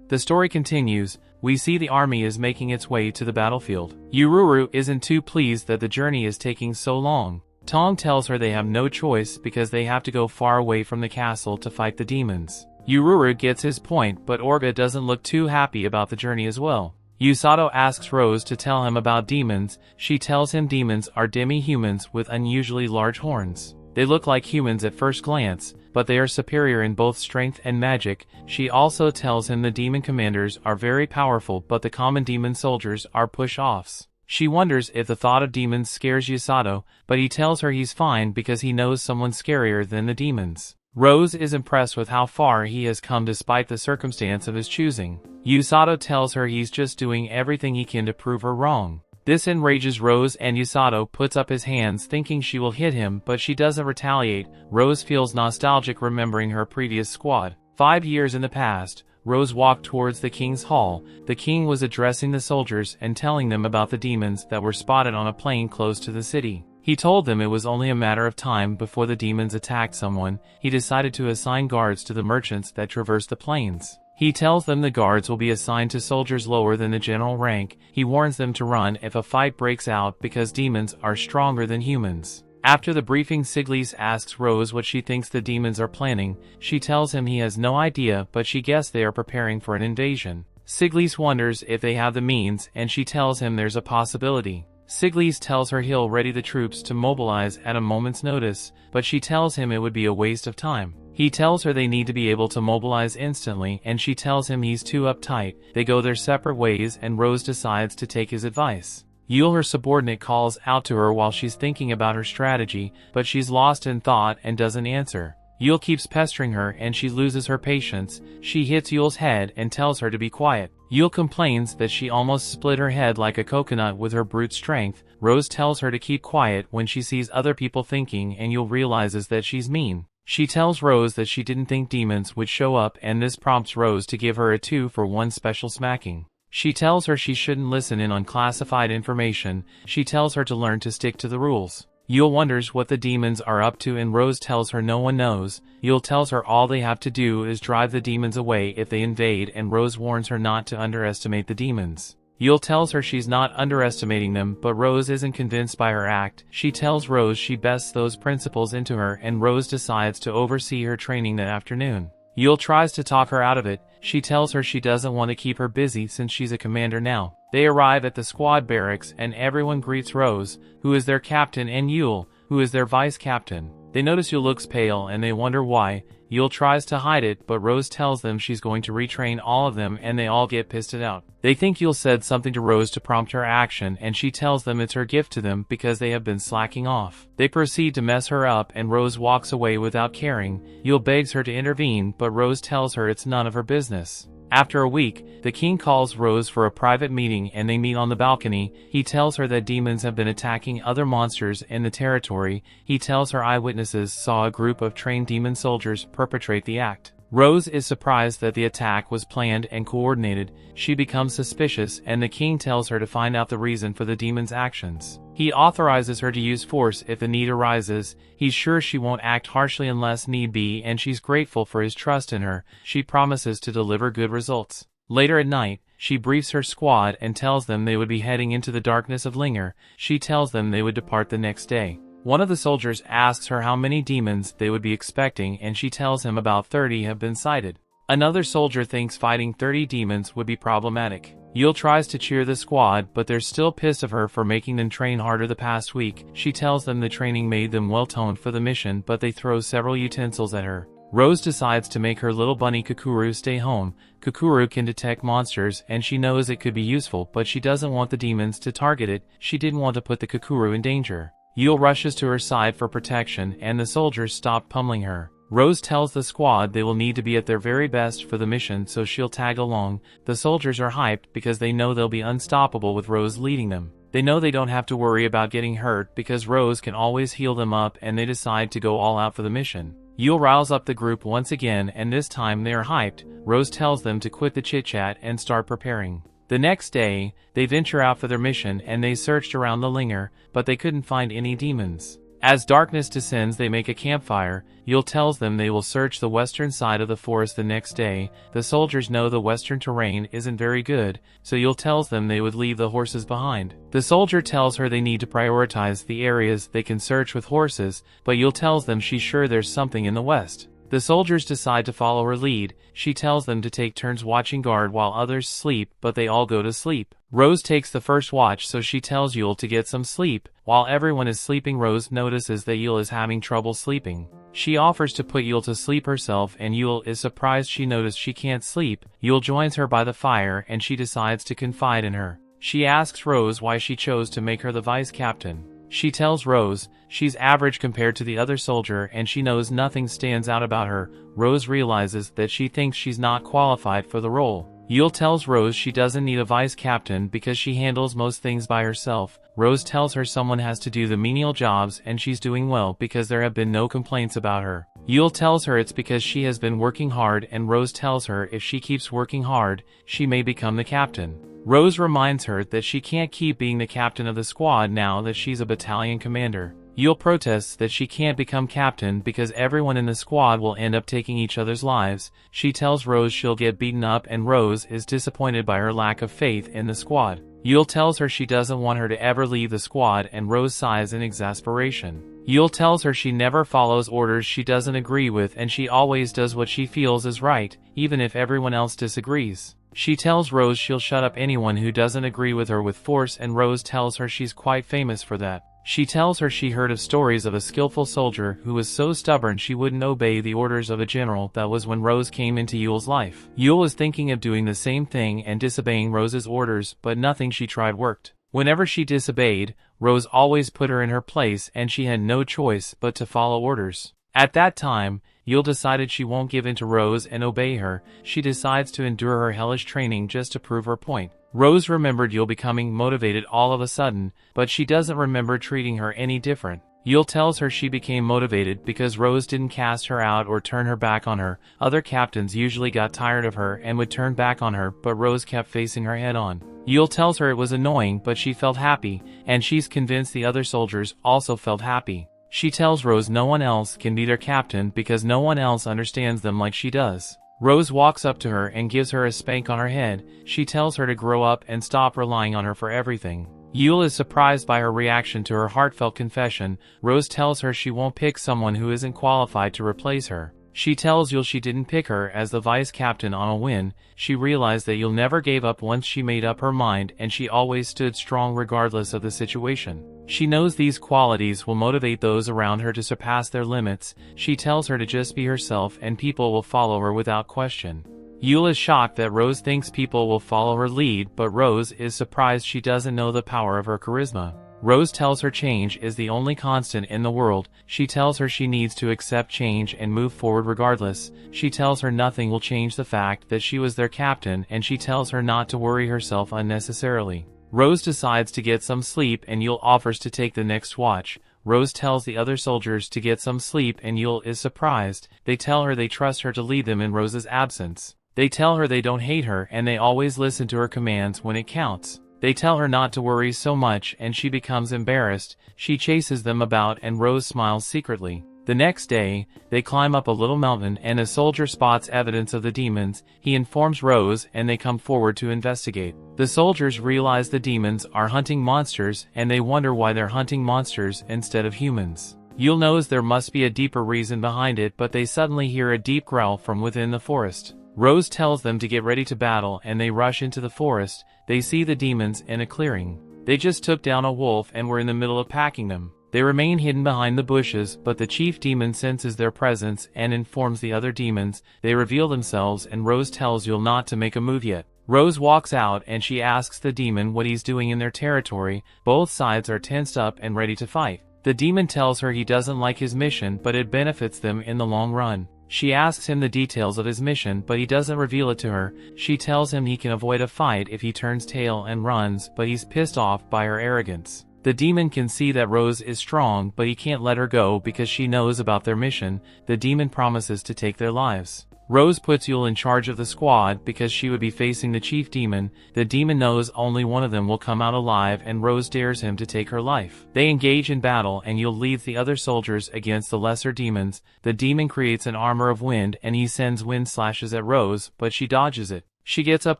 The story continues. We see the army is making its way to the battlefield. Yururu isn't too pleased that the journey is taking so long. Tong tells her they have no choice because they have to go far away from the castle to fight the demons. Yururu gets his point, but Orga doesn't look too happy about the journey as well. Usato asks Rose to tell him about demons. She tells him demons are demi-humans with unusually large horns. They look like humans at first glance, but they are superior in both strength and magic. She also tells him the demon commanders are very powerful, but the common demon soldiers are push-offs. She wonders if the thought of demons scares Usato, but he tells her he's fine because he knows someone scarier than the demons. Rose is impressed with how far he has come despite the circumstance of his choosing. Usato tells her he's just doing everything he can to prove her wrong. This enrages Rose, and Usato puts up his hands thinking she will hit him, but she doesn't retaliate. Rose feels nostalgic remembering her previous squad. 5 years in the past, Rose walked towards the king's hall. The king was addressing the soldiers and telling them about the demons that were spotted on a plain close to the city. He told them it was only a matter of time before the demons attacked someone. He decided to assign guards to the merchants that traversed the plains. He tells them the guards will be assigned to soldiers lower than the general rank. He warns them to run if a fight breaks out because demons are stronger than humans. After the briefing, Siglis asks Rose what she thinks the demons are planning. She tells him he has no idea, but she guesses they are preparing for an invasion. Siglis wonders if they have the means, and she tells him there's a possibility. Siglis tells her he'll ready the troops to mobilize at a moment's notice, but she tells him it would be a waste of time. He tells her they need to be able to mobilize instantly, and she tells him he's too uptight. They go their separate ways, and Rose decides to take his advice. Yule, her subordinate, calls out to her while she's thinking about her strategy, but she's lost in thought and doesn't answer. Yule keeps pestering her and she loses her patience. She hits Yule's head and tells her to be quiet. Yule complains that she almost split her head like a coconut with her brute strength. Rose tells her to keep quiet when she sees other people thinking, and Yule realizes that she's mean. She tells Rose that she didn't think demons would show up, and this prompts Rose to give her a 2-for-1 special smacking. She tells her she shouldn't listen in on classified information. She tells her to learn to stick to the rules. Yule wonders what the demons are up to, and Rose tells her no one knows. Yule tells her all they have to do is drive the demons away if they invade, and Rose warns her not to underestimate the demons. Yule tells her she's not underestimating them, but Rose isn't convinced by her act. She tells Rose she bests those principles into her, and Rose decides to oversee her training that afternoon. Yule tries to talk her out of it. She tells her she doesn't want to keep her busy since she's a commander now. They arrive at the squad barracks, and everyone greets Rose, who is their captain, and Yule, who is their vice captain. They notice Yule looks pale and they wonder why. Yule tries to hide it, but Rose tells them she's going to retrain all of them, and they all get pissed out. They think Yule said something to Rose to prompt her action, and she tells them it's her gift to them because they have been slacking off. They proceed to mess her up, and Rose walks away without caring. Yule begs her to intervene, but Rose tells her it's none of her business. After a week, the king calls Rose for a private meeting and they meet on the balcony. He tells her that demons have been attacking other monsters in the territory. He tells her eyewitnesses saw a group of trained demon soldiers perpetrate the act. Rose is surprised that the attack was planned and coordinated. She becomes suspicious and the king tells her to find out the reason for the demon's actions. He authorizes her to use force if the need arises. He's sure she won't act harshly unless need be, and she's grateful for his trust in her. She promises to deliver good results. Later at night, she briefs her squad and tells them they would be heading into the darkness of Linger. She tells them they would depart the next day. One of the soldiers asks her how many demons they would be expecting and she tells him about 30 have been sighted. Another soldier thinks fighting 30 demons would be problematic. Yul tries to cheer the squad, but they're still pissed of her for making them train harder the past week. She tells them the training made them well-toned for the mission, but they throw several utensils at her. Rose decides to make her little bunny Kukuru stay home. Kukuru can detect monsters and she knows it could be useful, but she doesn't want the demons to target it. She didn't want to put the Kukuru in danger. Yul rushes to her side for protection and the soldiers stop pummeling her. Rose tells the squad they will need to be at their very best for the mission, so she'll tag along. The soldiers are hyped because they know they'll be unstoppable with Rose leading them. They know they don't have to worry about getting hurt because Rose can always heal them up, and they decide to go all out for the mission. Yul riles up the group once again and this time they are hyped. Rose tells them to quit the chit-chat and start preparing. The next day, they venture out for their mission and they searched around the Linger, but they couldn't find any demons. As darkness descends, they make a campfire. Yul tells them they will search the western side of the forest the next day. The soldiers know the western terrain isn't very good, so Yul tells them they would leave the horses behind. The soldier tells her they need to prioritize the areas they can search with horses, but Yul tells them she's sure there's something in the west. The soldiers decide to follow her lead. She tells them to take turns watching guard while others sleep, but they all go to sleep. Rose takes the first watch, so she tells Yul to get some sleep. While everyone is sleeping, Rose notices that Yul is having trouble sleeping. She offers to put Yul to sleep herself and Yul is surprised she noticed she can't sleep. Yul joins her by the fire and she decides to confide in her. She asks Rose why she chose to make her the vice captain. She tells Rose she's average compared to the other soldier and she knows nothing stands out about her. Rose realizes that she thinks she's not qualified for the role. Yul tells Rose she doesn't need a vice captain because she handles most things by herself. Rose tells her someone has to do the menial jobs and she's doing well because there have been no complaints about her. Yul tells her it's because she has been working hard and Rose tells her if she keeps working hard, she may become the captain. Rose reminds her that she can't keep being the captain of the squad now that she's a battalion commander. Yul protests that she can't become captain because everyone in the squad will end up taking each other's lives. She tells Rose she'll get beaten up and Rose is disappointed by her lack of faith in the squad. Yul tells her she doesn't want her to ever leave the squad and Rose sighs in exasperation. Yul tells her she never follows orders she doesn't agree with and she always does what she feels is right, even if everyone else disagrees. She tells Rose she'll shut up anyone who doesn't agree with her with force and Rose tells her she's quite famous for that. She tells her she heard of stories of a skillful soldier who was so stubborn she wouldn't obey the orders of a general. That was when Rose came into Yul's life. Yul was thinking of doing the same thing and disobeying Rose's orders, but nothing she tried worked. Whenever she disobeyed, Rose always put her in her place and she had no choice but to follow orders. At that time, Yul decided she won't give in to Rose and obey her. She decides to endure her hellish training just to prove her point. Rose remembered Yul becoming motivated all of a sudden, but she doesn't remember treating her any different. Yul tells her she became motivated because Rose didn't cast her out or turn her back on her. Other captains usually got tired of her and would turn back on her, but Rose kept facing her head on. Yul tells her it was annoying, but she felt happy, and she's convinced the other soldiers also felt happy. She tells Rose no one else can be their captain because no one else understands them like she does. Rose walks up to her and gives her a spank on her head. She tells her to grow up and stop relying on her for everything. Yul is surprised by her reaction to her heartfelt confession. Rose tells her she won't pick someone who isn't qualified to replace her. She tells Yul she didn't pick her as the vice captain on a whim. She realized that Yul never gave up once she made up her mind and she always stood strong regardless of the situation. She knows these qualities will motivate those around her to surpass their limits. She tells her to just be herself and people will follow her without question. Yule is shocked that Rose thinks people will follow her lead, but Rose is surprised she doesn't know the power of her charisma. Rose tells her change is the only constant in the world. She tells her she needs to accept change and move forward regardless. She tells her nothing will change the fact that she was their captain, and she tells her not to worry herself unnecessarily. Rose decides to get some sleep and Yule offers to take the next watch. Rose tells the other soldiers to get some sleep and Yule is surprised. They tell her they trust her to lead them in Rose's absence. They tell her they don't hate her and they always listen to her commands when it counts. They tell her not to worry so much and she becomes embarrassed. She chases them about and Rose smiles secretly. The next day, they climb up a little mountain and a soldier spots evidence of the demons. He informs Rose and they come forward to investigate. The soldiers realize the demons are hunting monsters and they wonder why they're hunting monsters instead of humans. Yule knows there must be a deeper reason behind it, but they suddenly hear a deep growl from within the forest. Rose tells them to get ready to battle and they rush into the forest. They see the demons in a clearing. They just took down a wolf and were in the middle of packing them. They remain hidden behind the bushes, but the chief demon senses their presence and informs the other demons. They reveal themselves and Rose tells Yule not to make a move yet. Rose walks out and she asks the demon what he's doing in their territory. Both sides are tensed up and ready to fight. The demon tells her he doesn't like his mission, but it benefits them in the long run. She asks him the details of his mission, but he doesn't reveal it to her. She tells him he can avoid a fight if he turns tail and runs, but he's pissed off by her arrogance. The demon can see that Rose is strong, but he can't let her go because she knows about their mission. The demon promises to take their lives. Rose puts Yule in charge of the squad because she would be facing the chief demon. The demon knows only one of them will come out alive and Rose dares him to take her life. They engage in battle and Yule leads the other soldiers against the lesser demons. The demon creates an armor of wind and he sends wind slashes at Rose, but she dodges it. She gets up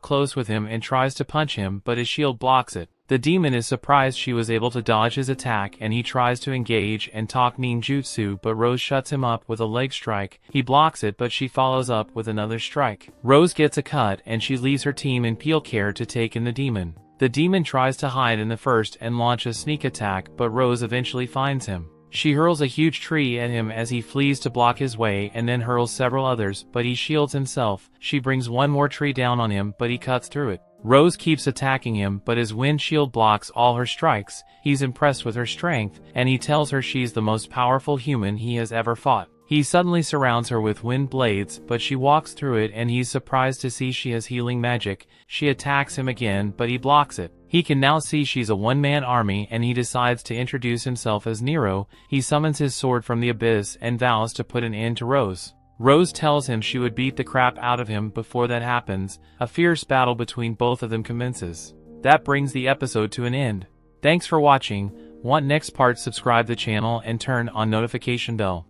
close with him and tries to punch him, but his shield blocks it. The demon is surprised she was able to dodge his attack and he tries to engage and talk ninjutsu, but Rose shuts him up with a leg strike. He blocks it, but she follows up with another strike. Rose gets a cut and she leaves her team in peel care to take in the demon. The demon tries to hide in the first and launch a sneak attack, but Rose eventually finds him. She hurls a huge tree at him as he flees to block his way and then hurls several others, but he shields himself. She brings one more tree down on him, but he cuts through it. Rose keeps attacking him, but his wind shield blocks all her strikes. He's impressed with her strength, and he tells her she's the most powerful human he has ever fought. He suddenly surrounds her with wind blades, but she walks through it and he's surprised to see she has healing magic. She attacks him again, but he blocks it. He can now see she's a one-man army and he decides to introduce himself as Nero. He summons his sword from the abyss and vows to put an end to Rose. Rose tells him she would beat the crap out of him before that happens. A fierce battle between both of them commences. That brings the episode to an end. Thanks for watching. Want next part? Subscribe the channel and turn on notification bell.